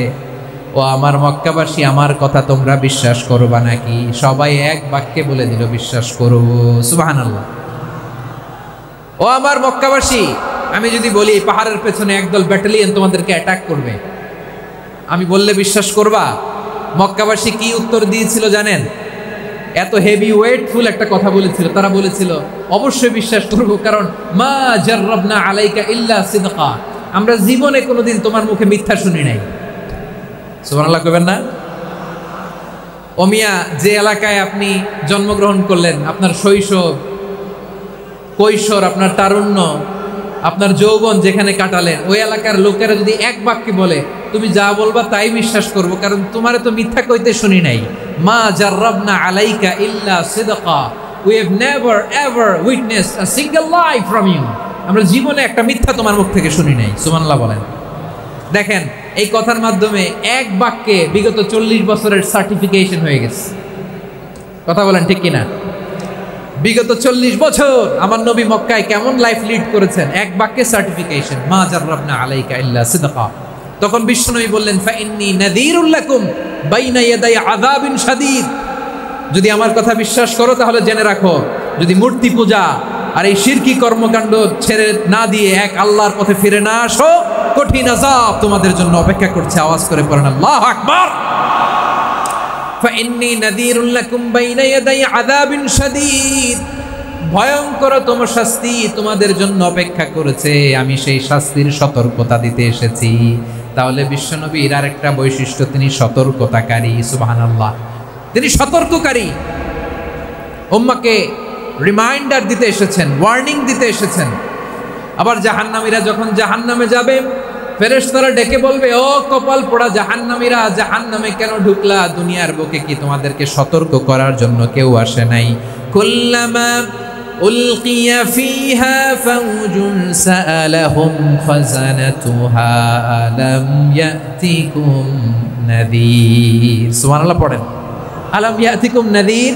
ও আমার মক্কাবাসী, আমার কথা তোমরা বিশ্বাস করবা নাকি? সবাই এক বাক্যে বলে দিল বিশ্বাস করো। সুবহানাল্লাহ। ও আমার মক্কাবাসী, আমি যদি বলি পাহাড়ের পেছনে একদল ব্যাটালিয়ন তোমাদেরকে অ্যাটাক করবে, আমি বললে বিশ্বাস করবা? মক্কাবাসী কি উত্তর দিয়েছিল জানেন? এত হেভি ওয়েটফুল একটা কথা বলেছিল। তারা বলেছিল অবশ্যই বিশ্বাস করব, কারণ মা জাররাবনা আলাইকা ইল্লা সিদকা, আমরা জীবনে কোনোদিন তোমার মুখে মিথ্যা শুনি নাই। সুবহানাল্লাহ কইবেন না? ও মিয়া, যে এলাকায় আপনি জন্মগ্রহণ করলেন, আপনার শৈশব, কৈশোর, আপনার তারুণ্য, আপনার যৌবন যেখানে কাটালেন, ওই এলাকার লোকেরা যদি এক বাক্যে বলে তুমি যা বলবা তাই বিশ্বাস করব, কারণ তোমারে তো মিথ্যা কইতে শুনি নাই। মা জাররাবনা আলাইকা ইল্লা সিদকা, we have never ever witnessed a single lie from you, আমরা জীবনে একটা মিথ্যা তোমার মুখ থেকে শুনি নাই। সুবহানাল্লাহ বলেন। দেখেন, এই কথার মাধ্যমে এক বাক্যে বিগত 40 বছরের সার্টিফিকেশন হয়ে গেছে। কথা বলেন ঠিক কিনা? বিগত 40 বছর আমার নবী মক্কায় কেমন লাইফ লিড করেছেন, এক বাক্যে সার্টিফিকেশন, মা জাররাবনা আলাইকা ইল্লা সিদকা। তখন বিশ্বনবী বললেন ফাইন্নী নাযীরুল লাকুম বাইনা ইয়াদাই আযাবিন শাদীদ, যদি আমার কথা বিশ্বাস করো তাহলে জেনে রাখো, যদি মূর্তি পূজা আর এই শিরকি কর্মকাণ্ড ছেড়ে না দিয়ে এক আল্লাহর পথে ফিরে না আসো, কঠিন আযাব তোমাদের জন্য অপেক্ষা করছে। আওয়াজ করে পড়েন আল্লাহু আকবার। ফাইন্নী নাযীরুল লাকুম বাইনা ইয়াদাই আযাবিন শাদীদ, ভয়ঙ্কর তোমার শাস্তি তোমাদের জন্য অপেক্ষা করেছে, আমি সেই শাস্তির সতর্কতা দিতে এসেছি। তাহলে বিশ্বনবীর আরেকটা বৈশিষ্ট্য, তিনি সতর্কতাকারী। সুবহানাল্লাহ। তিনি সতর্ককারী, উম্মাকে রিমাইন্ডার দিতে এসেছেন, ওয়ার্নিং দিতে এসেছেন। আবার জাহান্নামীরা যখন জাহান্নামে যাবে, ফেরেশতারা ডেকে বলবে, ও কপাল পোড়া জাহান্নামীরা, জাহান্নামে কেন ঢুকলা? দুনিয়ার বুকে কি তোমাদেরকে সতর্ক করার জন্য কেউ আসে নাই? কুল্লামা উলকিয়া ফিহা ফাউজুন সাআলাহুম খাযানাতুহা আলাম ইয়াতিকুম নাযীর। সুবহানাল্লাহ পড়েন। আলাম ইয়াতিকুম নাযীর,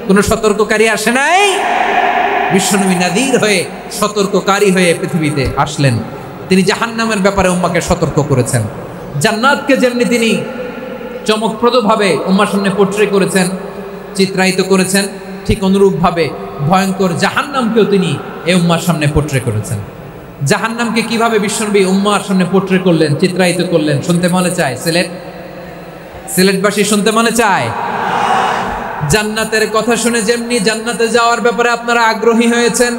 কোন সতর্ককারী আসে নাই? বিশ্বনবী নাযীর হয়ে, সতর্ককারী হয়ে পৃথিবীতে আসলেন। তিনি জাহান্নামের ব্যাপারে উম্মাকে সতর্ক করেছেন। জান্নাতকে যেমনি তিনি চমকপ্রদভাবে উম্মার সামনে পোট্রে করেছেন, চিত্রায়িত করেছেন, ঠিক অনুরূপভাবে ভয়ঙ্কর জাহান্নামকেও তিনি এই উম্মার সামনে পোট্রে করেছেন। জাহান্নামকে কিভাবে বিশ্বনবী উম্মার সামনে পোট্রে করলেন, চিত্রায়িত করলেন, শুনতে মনে চায়? সিলেটবাসী শুনতে মনে চায়? জান্নাতের কথা শুনে যেমনি জান্নাতে যাওয়ার ব্যাপারে আপনারা আগ্রহী হয়েছেন,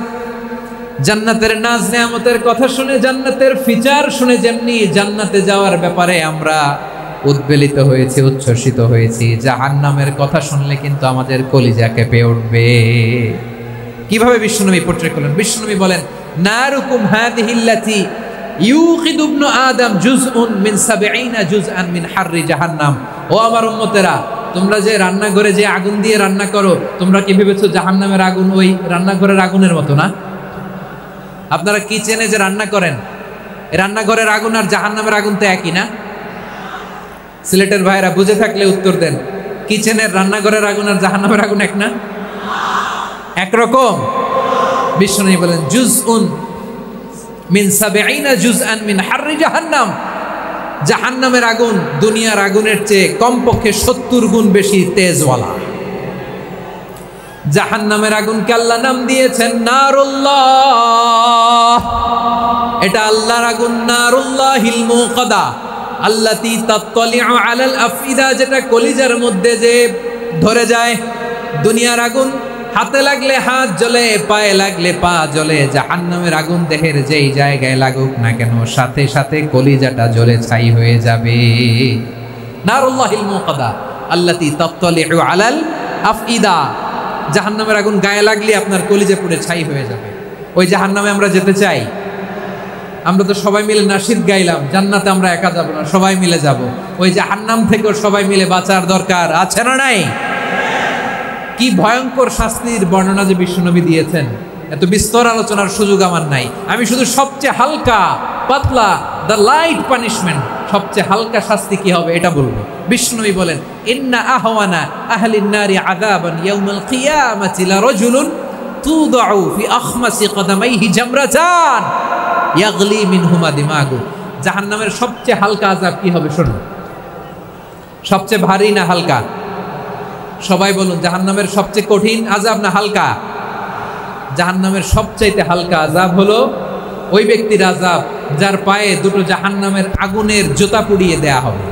জান্নাতের নাজ নেয়ামতের কথা শুনে, জান্নাতের ফিচার শুনে যেমনি জান্নাতে যাওয়ার ব্যাপারে আমরা উদ্বেলিত হয়েছি, উচ্ছ্বসিত হয়েছি, জাহান্নামের কথা শুনলে কিন্তু আমাদের কলিজা কেঁপে উঠবে। কিভাবে বিশ্বনবী পোট্রে করলেন? বিশ্বনবী বলেন, নারুকুম হাযিহিল্লাতী ইউকিদু ইবনু আদম জুজউন মিন 70 জুজআন মিন হাররি জাহান্নাম। ও আমার উম্মতেরা, তোমরা যে রান্নাঘরে যে আগুন দিয়ে রান্না করো, তোমরা কি ভেবেছো জাহান্নামের আগুন ওই রান্নাঘরের আগুনের মতো না? আপনারা কিচেনে যে রান্না করেন, রান্নাঘরের আগুন আর জাহান্নামের আগুন তো একই না? সিলেটের ভাইরা বুঝে থাকলে উত্তর দেন, কিচেনের রান্নাঘরের আগুন আর জাহান্নামের আগুন এক না? একরকম? বিশ্বনবী বলেন, জুজউন মিন 70 জুজআন মিন হাররি জাহান্নাম, জাহান্নামের আগুন দুনিয়ার আগুনের চেয়ে কমপক্ষে 70 গুণ বেশি তেজওয়ালা। জাহান্নামের আগুনকে আল্লাহ নাম দিয়েছেন নারুল্লাহ। এটা আল্লাহর আগুন, নারুল্লাহিল মুকাদা আল্লাতী তাত্তালিউ আলাল আফইদা, যেটা কলিজার মধ্যে যে ধরে যায়। দুনিয়ার আগুন হাতে লাগলে হাত জ্বলে, পায়ে লাগলে পা জ্বলে। জাহান্নামের আগুন দেহের যেই জায়গায় লাগুক না কেন, সাথে সাথে কলিজাটা জ্বলে ছাই হয়ে যাবে। নারুল্লাহিল মুকাদা আল্লাতী তাত্তালিউ আলাল আফইদা, জাহান্নামের আগুন গায়ে লাগলে আপনার কলিজা পুড়ে ছাই হয়ে যাবে। ওই জাহান্নামে আমরা যেতে চাই? আমরা তো সবাই মিলে নাশিদ গাইলাম, জান্নাতে আমরা একা যাব না, সবাই মিলে যাব। ওই জাহান্নাম থেকেও সবাই মিলে বাঁচার দরকার আছে না নাই? কি ভয়ঙ্কর শাস্তির বর্ণনা যে বিশ্বনবী দিয়েছেন, এত বিস্তর আলোচনার সুযোগ আমার নাই। আমি শুধু সবচেয়ে হালকা পাতলা, দ্য লাইট পানিশমেন্ট, সবচেয়ে হালকা শাস্তি কি হবে এটা বলবো। বিশ্বনবী বলেন, ইন্না আহওয়ানা আহলিন নারি আযাবান ইয়াউমাল কিয়ামাতি লারাজুলুন তুদাউ ফি আখমাসি কদামাইহি জামরাতান ইয়াগলি মিনহুমা দিমাগু। জাহান্নামের সবচেয়ে হালকা আযাব কি হবে শুনুন। সবচেয়ে ভারী না হালকা? সবাই বলুন, জাহান্নামের সবচেয়ে কঠিন আযাব না হালকা? জাহান্নামের সবচাইতে হালকা আযাব হলো ওই ব্যক্তির আযাব যার পায়ে দুটো জাহান্নামের আগুনের জুতা পুড়িয়ে দেয়া হবে।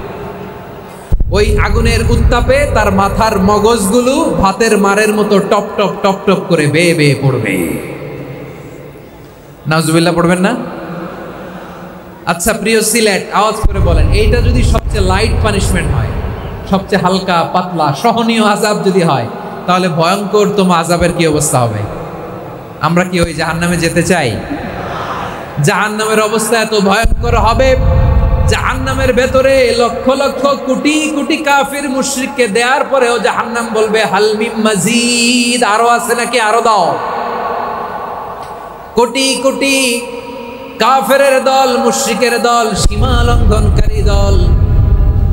ওই আগুনের উত্তাপে তার মাথার মগজগুলো ভাতের মারের মতো টপ টপ টপ টপ করে বেয়ে বেয়ে পড়বে। নাউজুবিল্লাহ পড়বেন না? আচ্ছা প্রিয় সিলেট, আওয়াজ করে বলেন, এইটা যদি সবচেয়ে লাইট পানিশমেন্ট হয়, সবচেয়ে হালকা পাতলা সহনীয় আযাব যদি হয়, তাহলে ভয়ঙ্করতম আযাবের কি অবস্থা হবে? আমরা কি ওই জাহান্নামে যেতে চাই? জাহান্নামের অবস্থা এত ভয়ঙ্কর হবে, জাহান্নামের ভেতরে লক্ষ লক্ষ কোটি কোটি কাফির মুশরিককে দেওয়ার পরেও জাহান্নাম বলবে হাল মিন মাজিদ, আরো আছে নাকি, আরো দাও। কোটি কোটি কাফেরের দল, মুশরিকের দল, সীমা লঙ্ঘনকারী দল,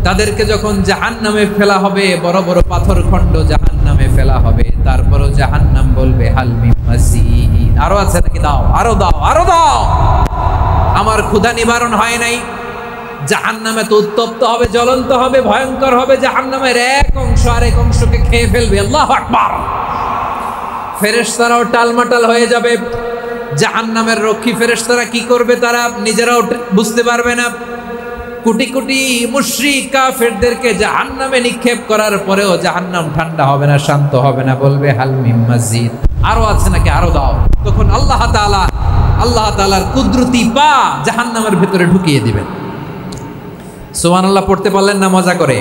তাদেরকে যখন জাহান্নামে ফেলা হবে, বড় বড় পাথর খণ্ড জাহান্নামে ফেলা হবে, তারপরও জাহান্নাম বলবে হাল মিন মাজিদ, আরো আছে নাকি, দাও, আরো দাও, আরো দাও। আমার ক্ষুধা নিবারণ হয় নাই। জাহান্নামে তো উত্তপ্ত হবে, জ্বলন্ত হবে, ভয়ঙ্কর হবে। জাহান্নামের এক অংশ আরেক অংশকে খেয়ে ফেলবে। আল্লাহু আকবার। ফেরেশতারাও টালমাটাল হয়ে যাবে। জাহান্নামের রক্ষী ফেরেশতারা কি করবে তারা নিজেরাও বুঝতে পারবে না। কোটি কোটি মুশরিক কাফেরদেরকে জাহান্নামে নিক্ষেপ করার পরেও জাহান্নাম ঠান্ডা হবে না, শান্ত হবে না, বলবে হাল মিন মাজিদ, আরো আছে নাকি, আরো দাও। তখন আল্লাহ তাআলার কুদরতি পা জাহান্নামের ভেতরে ঢুকিয়ে দিবেন। সুবহানাল্লাহ পড়তে পারলেন না মজা করে?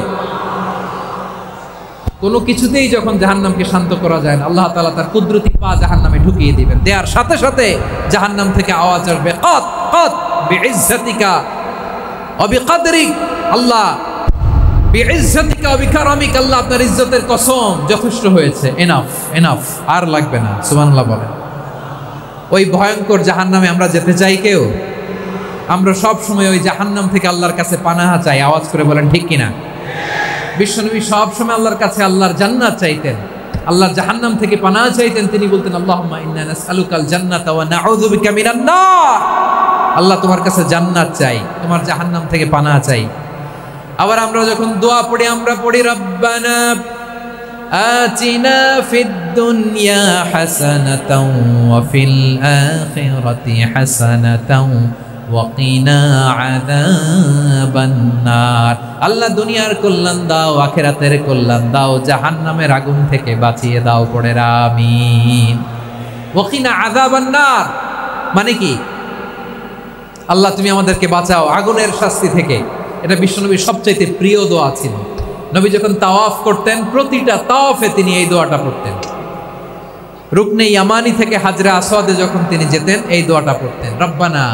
কোনো কিছুতেই যখন জাহান্নামকে শান্ত করা যায় না, আল্লাহ তাআলা তার কুদরতি পা জাহান্নামে ঢুকিয়ে দিবেন। দেয়ার সাথে সাথে জাহান্নাম থেকে আওয়াজ আসবে, কত কত বিইজ্জাতিকা ওয়া বিকদরিক, আল্লাহ বিইজ্জাতিকা ওয়া বিকারামিক, আল্লাহ আপনার ইজ্জতের কসম, যথেষ্ট হয়েছে, এনাফ এনাফ, আর লাগবে না। সুবহানাল্লাহ বলেন। ওই ভয়ঙ্কর জাহান্নামে আমরা যেতে চাই কেউ? আমরা সব সময় ওই জাহান্নাম থেকে আল্লাহর কাছে পানাহা চাই। আওয়াজ করে বলেন ঠিক কিনা? বিশ্বনবী সব সময় আল্লাহর কাছে আল্লাহর জান্নাত চাইতেন, আল্লাহর জাহান্নাম থেকে পানাহা চাইতেন। তিনি বলতেন, আল্লাহুম্মা ইন্না নাসআলুকাল জান্নাতা ওয়া নাউযু বিকা মিনান নার। আল্লাহ তোমার কাছে জান্নাত চাই, তোমার জাহান্নাম থেকে পানাহা চাই। আবার আমরা যখন দোয়া পড়ি, আমরা পড়ি রব্বানা আতিনা ফিদ দুনিয়া হাসানাতাও ওয়া ফিল আখিরাতি হাসানাতাও ওয়া কিনা আযাবান নার। আল্লাহ দুনিয়ার কল্যাণ দাও, আখিরাতের কল্যাণ দাও, জাহান্নামের আগুন থেকে বাঁচিয়ে দাও, পড়ে আমিন। ওয়া কিনা আযাবান নার মানে কি? আল্লাহ তুমি আমাদেরকে বাঁচাও আগুনের শাস্তি থেকে। এটা বিশ্বনবীর সবচাইতে প্রিয় দোয়া ছিল। নবী যখন তাওয়াফ করতেন, প্রতিটা তাওয়াফে তিনি এই দোয়াটা পড়তেন। রুকনে ইয়ামানি থেকে হাজরা আসওয়াদে যখন তিনি যেতেন, এই দোয়াটা পড়তেন, রব্বানা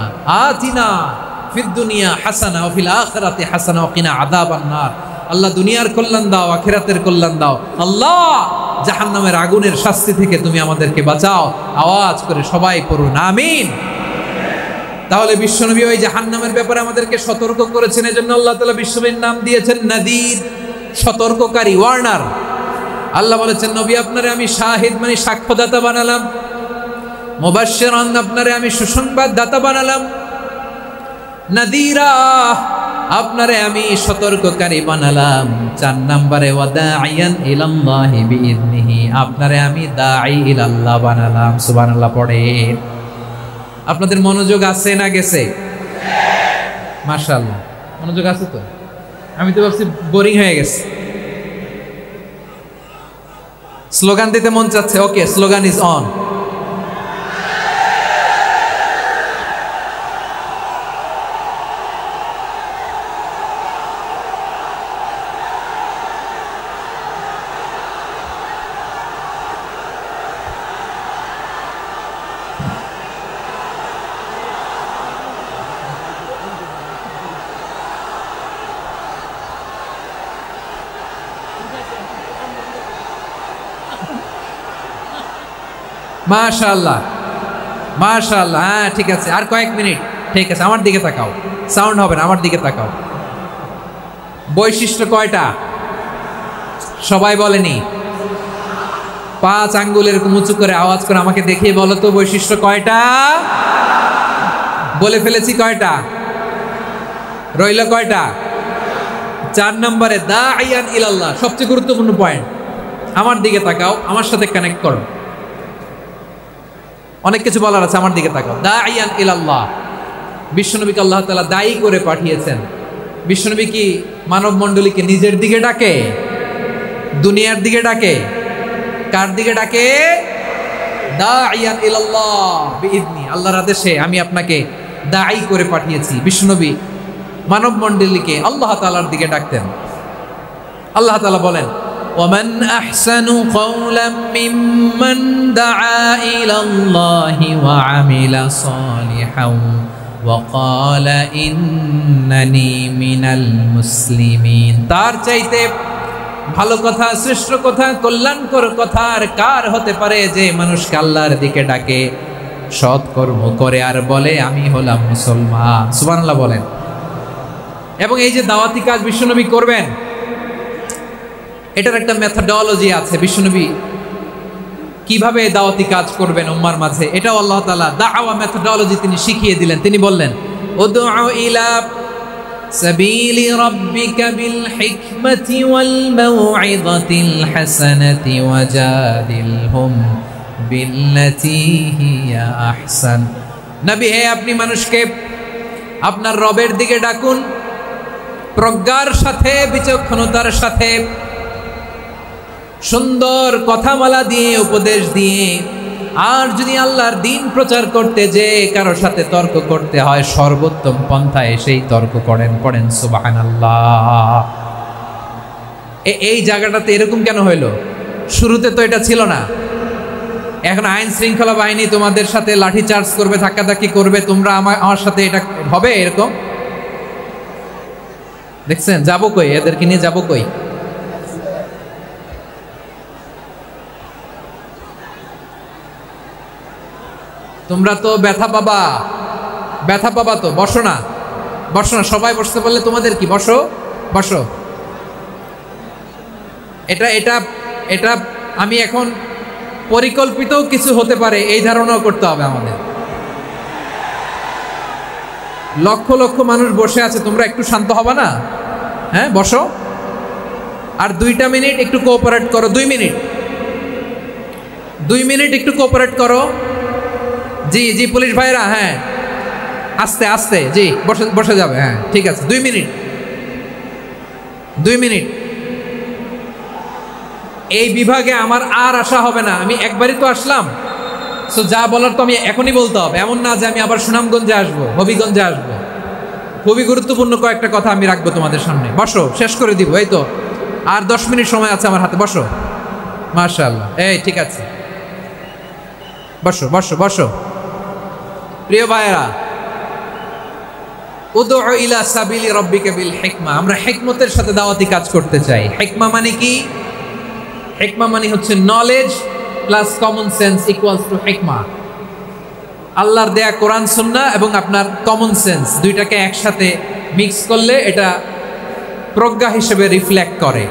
আতিনা ফিদ দুনিয়া হাসানা ওয়া ফিল আখিরাতি হাসানা ওয়া কিনা আযাবান নার। আল্লাহ দুনিয়ার কল্যাণ দাও, আখিরাতের কল্যাণ দাও। আল্লাহ জাহান্নামের আগুনের শাস্তি থেকে তুমি আমাদেরকে বাঁচাও। আওয়াজ করে সবাই পড়ুন আমিন। তাহলে বিশ্বনবী ওই জাহান্নামের ব্যাপারে আমাদেরকে সতর্ক করেছেন। এজন্য আল্লাহ তাআলা বিশ্বনবীর নাম দিয়েছেন নাদির, সতর্ককারী, ওয়ার্নার। আল্লাহ বলেছেন, নবী আপনারে আমি শাহিদ মানে সাক্ষ্যদাতা বানালাম, মুবাশশিরান আপনারে আমি সুসংবাদ দাতা বানালাম, নাদিরা আপনারে আমি সতর্ককারী বানালাম। 4 নম্বরে ওয়াদাইয়ান ইলাল্লাহি বিইذনিহি, আপনারে আমি দাঈ ইলাল্লাহ বানালাম। সুবহানাল্লাহ পড়েন। আপনাদের মনোযোগ আছে না গেছে? মাশাআল্লাহ মনোযোগ আছে তো। আমি তো ভাবছি বোরিং হয়ে গেছে। স্লোগান দিতে মন চাচ্ছে। ওকে, স্লোগান ইজ অন। মাশাআল্লাহ মাশাআল্লাহ। হ্যাঁ ঠিক আছে, আর কয়েক মিনিট। ঠিক আছে, আমার দিকে তাকাও, সাউন্ড হবে না, আমার দিকে তাকাও। বৈশিষ্ট্য কয়টা সবাই বলেনি? 5 আঙ্গুল এরকম উঁচু করে আওয়াজ করে আমাকে দেখিয়ে বলো তো বৈশিষ্ট্য কয়টা? বলে ফেলেছি কয়টা? রইল কয়টা? 4 নম্বরে দাঈয়ান ইলাল্লাহ, সবচেয়ে গুরুত্বপূর্ণ পয়েন্ট। আমার দিকে তাকাও, আমার সাথে কানেক্ট করো। অনেক কিছু বলার আছে, আমার দিকে তাকাও। দাঈয়ান ইলাল্লাহ, বিশ্বনবীকে আল্লাহ তাআলা দায়ী করে পাঠিয়েছেন। বিশ্বনবী কি মানব মণ্ডলীকে নিজের দিকে ডাকে? দুনিয়ার দিকে ডাকে? কার দিকে ডাকে? দাঈয়ান ইলাল্লাহ বিইذনি, আল্লাহর আদেশে আমি আপনাকে দায়ী করে পাঠিয়েছি। বিশ্বনবী মানব মণ্ডলীকে আল্লাহ তাআলার দিকে ডাকতেন। আল্লাহ তাআলা বলেন, ومن أحسن قولا ممن دعا إلى الله وعمل صالحا وقال إنني من المسلمين। তার চাইতে ভালো কথা, শ্রেষ্ঠ কথা, কল্যাণকর কথা আর কার হতে পারে যে মানুষকে আল্লাহর দিকে ডাকে, সৎ কর্ম করে আর বলে আমি হলাম মুসলমান। সুবহানাল্লাহ বলেন। এবং এই যে দাওয়াতি কাজ বিশ্বনবী করবেন, এটার একটা মেথডোলজি আছে। বিশ্বনবী কিভাবে দাওয়াতি কাজ করবেন উম্মার মাঝে, এটাও আল্লাহ তাআলা দাওয়া মেথডোলজি তিনি শিখিয়ে দিলেন। তিনি বললেন, উদউ ইলা সাবিলি রাব্বিকা বিল হিকমাতি ওয়াল মাউইযাতিল হাসানাতি ওয়াজাদিলহুম বিল্লাতী হিয়া আহসান। নবী হে, আপনি মানুষকে আপনার রবের দিকে ডাকুন প্রজ্ঞার সাথে, বিচক্ষণতার সাথে, সুন্দর কথামালা দিয়ে, উপদেশ দিয়ে। আর যদি আল্লাহর দিন প্রচার করতে যে কারো সাথে তর্ক করতে হয়, সর্বোত্তম পন্থায় সেই তর্ক করেন। পড়েন সুবহানাল্লাহ। এই জায়গাটাতে এরকম কেন হইল? শুরুতে তো এটা ছিল না। এখন আইন শৃঙ্খলা বাহিনী তোমাদের সাথে লাঠি চার্জ করবে, ধাক্কাধাক্কি করবে, তোমরা আমার সাথে এটা হবে এরকম? দেখছেন? যাবো কই? এদেরকে নিয়ে যাবো কই? তোমরা তো ব্যথা পাবা, ব্যথা পাবা তো। বসো না, বসো না। সবাই বসতে পারলে তোমাদের কি? বসো বসো। এটা এটা এটা আমি এখন পরিকল্পিত কিছু হতে পারে এই ধারণাও করতে হবে আমাদের। লক্ষ লক্ষ মানুষ বসে আছে, তোমরা একটু শান্ত হবা না? হ্যাঁ বসো। আর 2টা মিনিট একটু কোঅপারেট করো। 2 মিনিট, 2 মিনিট একটু কোঅপারেট করো। জি জি পুলিশ ভাইরা, হ্যাঁ আস্তে আস্তে, জি বসে বসে যাবে। হ্যাঁ ঠিক আছে, 2 মিনিট, 2 মিনিট। এই বিভাগে আমার আর আসা হবে না। আমি একবারই তো আসলাম, সো যা বলার তো আমি এখনই বলতে হবে। এমন না যে আমি আবার সুনামগঞ্জে আসবো, হবিগঞ্জে আসবো। খুবই গুরুত্বপূর্ণ কয়েকটা কথা আমি রাখবো তোমাদের সামনে। বসো, শেষ করে দিব। এই তো আর 10 মিনিট সময় আছে আমার হাতে। বসো। মাশাআল্লাহ। এই ঠিক আছে, বসো বসো বসো। প্রিয় ভাইয়েরা, উদউ ইলা সাবিলি রাব্বিকা বিল হিকমা, আমরা হিকমতের সাথে দাওয়াতি কাজ করতে চাই। হিকমা মানে কি? হিকমা মানে হচ্ছে knowledge plus common sense equals to হিকমা। আল্লাহর দেয়া কোরআন সুন্নাহ এবং আপনার কমন সেন্স, দুইটাকে একসাথে মিক্স করলে এটা প্রজ্ঞা হিসেবে রিফ্লেক্ট করে।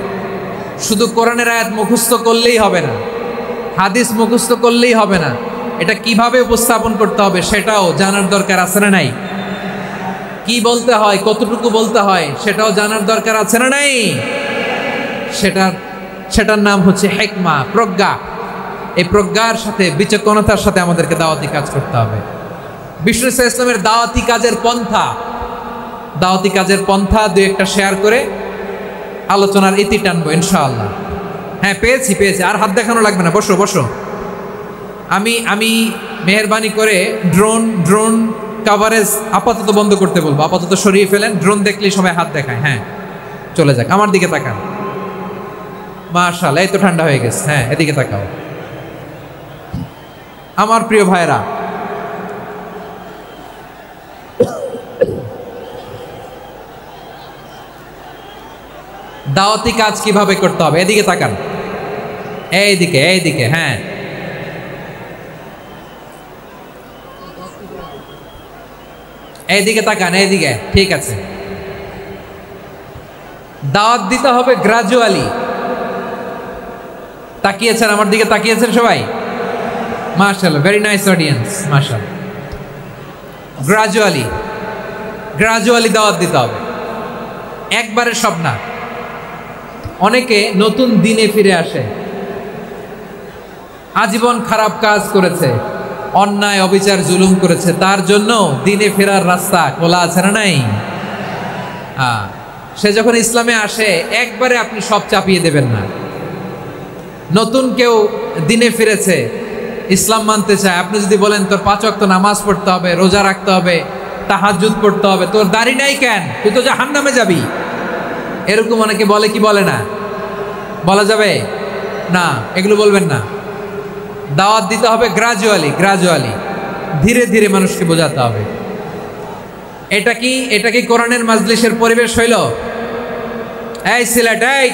শুধু কোরআনের আয়াত মুখস্থ করলেই হবে না, হাদিস মুখস্থ করলেই হবে না, এটা কিভাবে উপস্থাপন করতে হবে সেটাও জানার দরকার আছে না নাই? কি বলতে হয়, কতটুকু বলতে হয় সেটাও জানার দরকার আছে না নাই? সেটার নাম হচ্ছে হিকমা, প্রজ্ঞা। এই প্রজ্ঞার সাথে বিচক্ষণতার সাথে আমাদেরকে দাওয়াতি কাজ করতে হবে। বিষ্ণু ইসলামের দাওয়াতি কাজের পন্থা দুই একটা শেয়ার করে আলোচনার ইতি টানবো ইনশাআল্লাহ। হ্যাঁ, পেয়েছি। আর হাত দেখানো লাগবে না, বসো। আমি মেহেরবানি করে ড্রোন কাভারেজ আপাতত বন্ধ করতে বলবো, আপাতত সরিয়ে ফেলেন। ড্রোন দেখলেই সবাই হাত দেখায়। হ্যাঁ, চলে যাক, আমার দিকে তাকান। মাশাআল্লাহ, এই তো ঠান্ডা হয়ে গেছে। হ্যাঁ, এদিকে তাকাও। আমার প্রিয় ভাইরা, দাওয়াতি কাজ কিভাবে করতে হবে এদিকে তাকান। এইদিকে। হ্যাঁ, এইদিকে তাকান, এইদিকে। ঠিক আছে, দাওয়াত দিতে হবে গ্রাজুয়ালি। তাকিয়েছেন আমার দিকে, তাকিয়েছেন সবাই? মাশাআল্লাহ, ভেরি নাইস অডিয়েন্স, মাশাআল্লাহ। গ্রাজুয়ালি দাওয়াত দিতে হবে, একবারে সব না। অনেকে নতুন দিনে ফিরে আসে, আজীবন খারাপ কাজ করেছে, অন্যায় অবিচার জুলুম করেছে, তার জন্য দিনে ফেরার রাস্তা খোলা আছে না নাই? সে যখন ইসলামে আসে একবারে আপনি সব চাপিয়ে দেবেন না। নতুন কেউ দিনে ফিরেছে, ইসলাম মানতে চায়, আপনি যদি বলেন তোর 5 ওয়াক্ত নামাজ পড়তে হবে, রোজা রাখতে হবে, তাহাজ্জুদ পড়তে হবে, তোর দাড়ি নাই কেন, তুই তো জাহান্নামে যাবি, এরকম অনেকে বলে কি বলে না? বলা যাবে না, এগুলো বলবেন না। দাওয়াত দিতে হবে গ্রাজুয়ালি, ধীরে ধীরে মানুষকে বোঝাতে হবে। এটা কি কোরআনের মাজলিসের পরিবেশ হইল? এই সিলেট, এই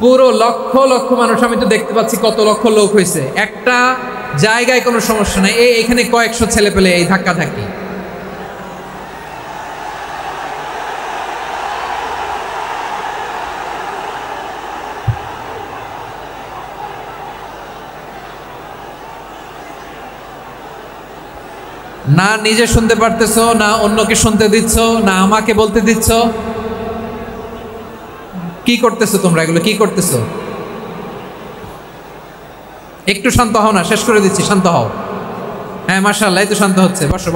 পুরো লক্ষ লক্ষ মানুষ, আমি তো দেখতে পাচ্ছি কত লক্ষ লোক হয়েছে, একটা জায়গায় কোনো সমস্যা নাই। এখানে কয়েকশো ছেলে পেলে এই ধাক্কা ধাক্কি। না নিজে শুনতে পারতেছো, না অন্যকে শুনতে দিচ্ছ, না আমাকে বলতে দিচ্ছ। কি করতেছো তোমরা? এগুলো কি করতেছো? একটু শান্ত হও না, শেষ করে দিচ্ছি, শান্ত হও। হ্যাঁ, মাশাআল্লাহ, এই তো শান্ত হচ্ছে। বসো।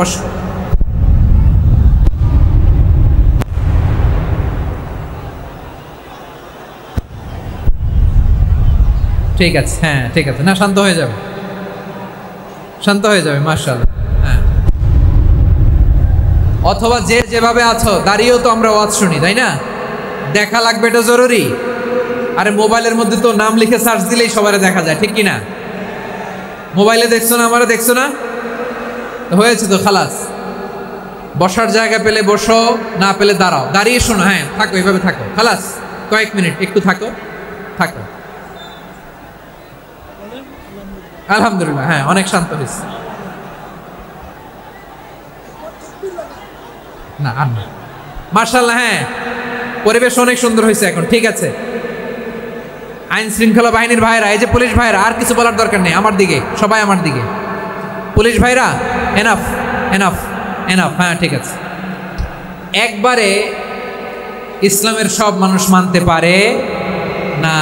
ঠিক আছে, হ্যাঁ ঠিক আছে, না শান্ত হয়ে যাবে, মাশাআল্লাহ। হ্যাঁ, অথবা যে যেভাবে আছো দাঁড়িয়েও তো আমরা ওয়াজ শুনি, তাই না? দেখা লাগবে, এটা জরুরি। আরে মোবাইলের মধ্যে তো নাম লিখে সার্চ দিলেই সবারে দেখা যায়, ঠিক কিনা? মোবাইলে দেখছো না, আমারে দেখছো না, হয়েছে তো, খালাস। বসার জায়গা পেলে বসো, না পেলে দাঁড়াও, দাঁড়িয়ে শোনো। হ্যাঁ, থাকো, এইভাবে থাকো, খালাস। কয়েক মিনিট একটু থাকো। আলহামদুলিল্লাহ, হ্যাঁ, অনেক শান্ত হয়েছে। না আর না, মাশাআল্লাহ, হ্যাঁ, পরিবেশ অনেক সুন্দর হয়েছে এখন। ঠিক আছে, আইন শৃঙ্খলা বাহিনীর ভাইরা, এই যে পুলিশ ভাইরা, আর কিছু বলার দরকার নেই, আমার দিকে সবাই, আমার দিকে। পুলিশ ভাইরা, এনাফ। হ্যাঁ, ঠিক আছে। একবারে ইসলামের সব মানুষ মানতে পারে না।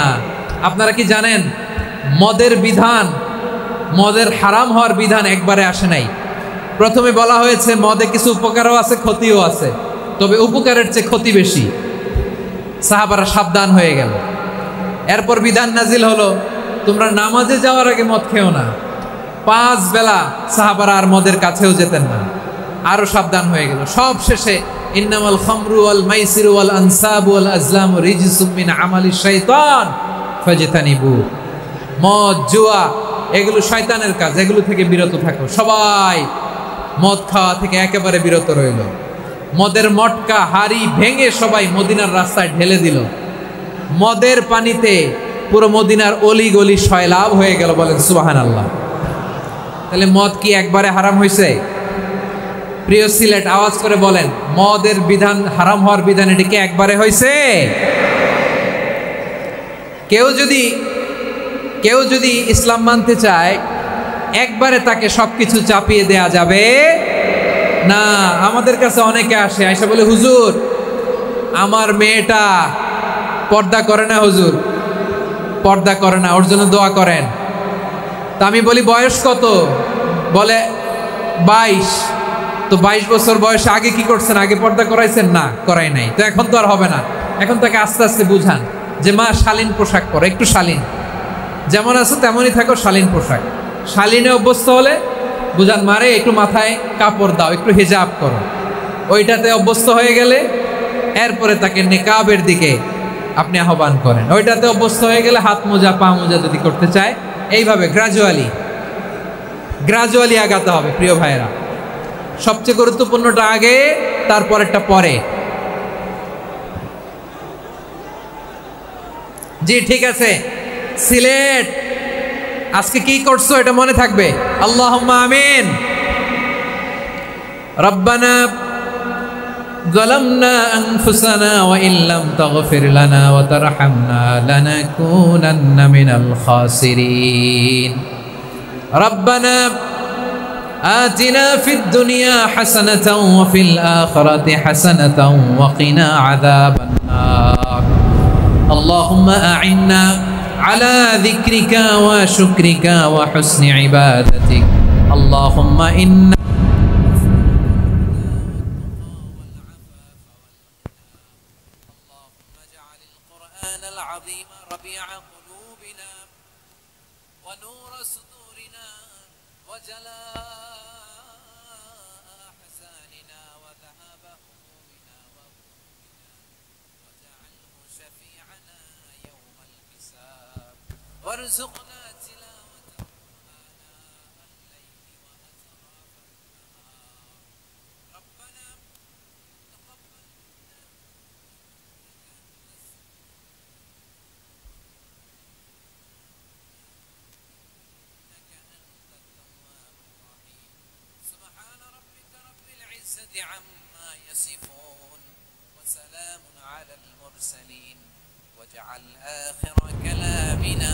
আপনারা কি জানেন মদের হারাম হওয়ার বিধান একবারে আসে নাই। প্রথমে বলা হয়েছে মদে কিছু উপকারও আছে, ক্ষতিও আছে, তবে উপকারের চেয়ে ক্ষতি বেশি। সাহাবারা সাবধান হয়ে গেল। এরপর বিধান নাজিল হলো, তোমরা নামাজে যাওয়ার আগে মদ খেও না। 5 বেলা সাহাবারা আর মদের কাছেও যেতেন না, আরো সাবধান হয়ে গেল। সব শেষে ইন্নামাল খামরু ওয়াল মাইসিরু ওয়াল আনসাবু ওয়াল আজলামু রিজসুম মিন আমালিশ শাইতান ফাজতানিবু। মদ, জুয়া, এগুলো শয়তানের কাজ, এগুলো থেকে বিরত থাকো। সবাই মদ খাওয়া থেকে একেবারে বিরত রইল। মদের মটকা হাড়ি ভেঙে সবাই মদিনার রাস্তায় ঢেলে দিল। মদের পানিতে পুরো মদিনার অলি গলি সয়লাভ হয়ে গেল। বলেন সুবহানাল্লাহ। তাহলে মদ কি একবারে হারাম হয়েছে? প্রিয় সিলেট, আওয়াজ করে বলেন, মদের বিধান, হারাম হওয়ার বিধান, এটি কি একবারে হয়েছে? কেউ যদি ইসলাম মানতে চায়, একবারে তাকে সবকিছু চাপিয়ে দেয়া যাবে না। আমাদের কাছে অনেকে আসে, আয়সা বলে, হুজুর আমার মেয়েটা পর্দা করে না, হুজুর পর্দা করে না, ওর জন্য দোয়া করেন। তা আমি বলি বয়স কত? বলে 22। তো 22 বছর বয়সে আগে কি করছেন? আগে পর্দা করাইছেন? না, করাই নাই। তো এখন তো আর হবে না। এখন তাকে আস্তে আস্তে বুঝান যে মা শালীন পোশাক পরো, একটু শালীন, যেমন আছো তেমনই থাকো, শালীন পোশাক। শালীনে অভ্যস্ত হলে বুঝান মারে একটু মাথায় কাপড় দাও, একটু হিজাব করো। ওইটাতে অভ্যস্ত হয়ে গেলে এরপরে তাকে নিকাবের দিকে আপনি আহ্বান করেন। ওইটাতে অভ্যস্ত হয়ে গেলে হাত মোজা পা মোজা যদি করতে চায়, এইভাবে গ্রাজুয়ালি আগাতে হবে। প্রিয় ভাইয়েরা, সবচেয়ে গুরুত্বপূর্ণটা আগে, তারপরেরটা পরে। জি ঠিক আছে। সিলেট আজকে কি করছো এটা মনে থাকবে। আল্লাহুম্মা আমিন। রব্বানা ظلمنا أنفسنا وإن لم تغفر لنا وترحمنا لنكونن من الخاسرين ربنا آتنا في الدنيا حسنة وفي الآخرة حسنة وقنا عذاب النار اللهم أعنا على ذكرك وشكرك وحسن عبادتك اللهم إنا العظيم ربيع قلوبنا ونور صدورنا وجلاء أحزاننا وذهاب همومنا واجعله شفيعنا يوم الحساب وارزقنا تلاوته آناء الليل وأطراف النهار ربنا تقبل عما يصفون وسلام على المرسلين واجعل آخر كلامنا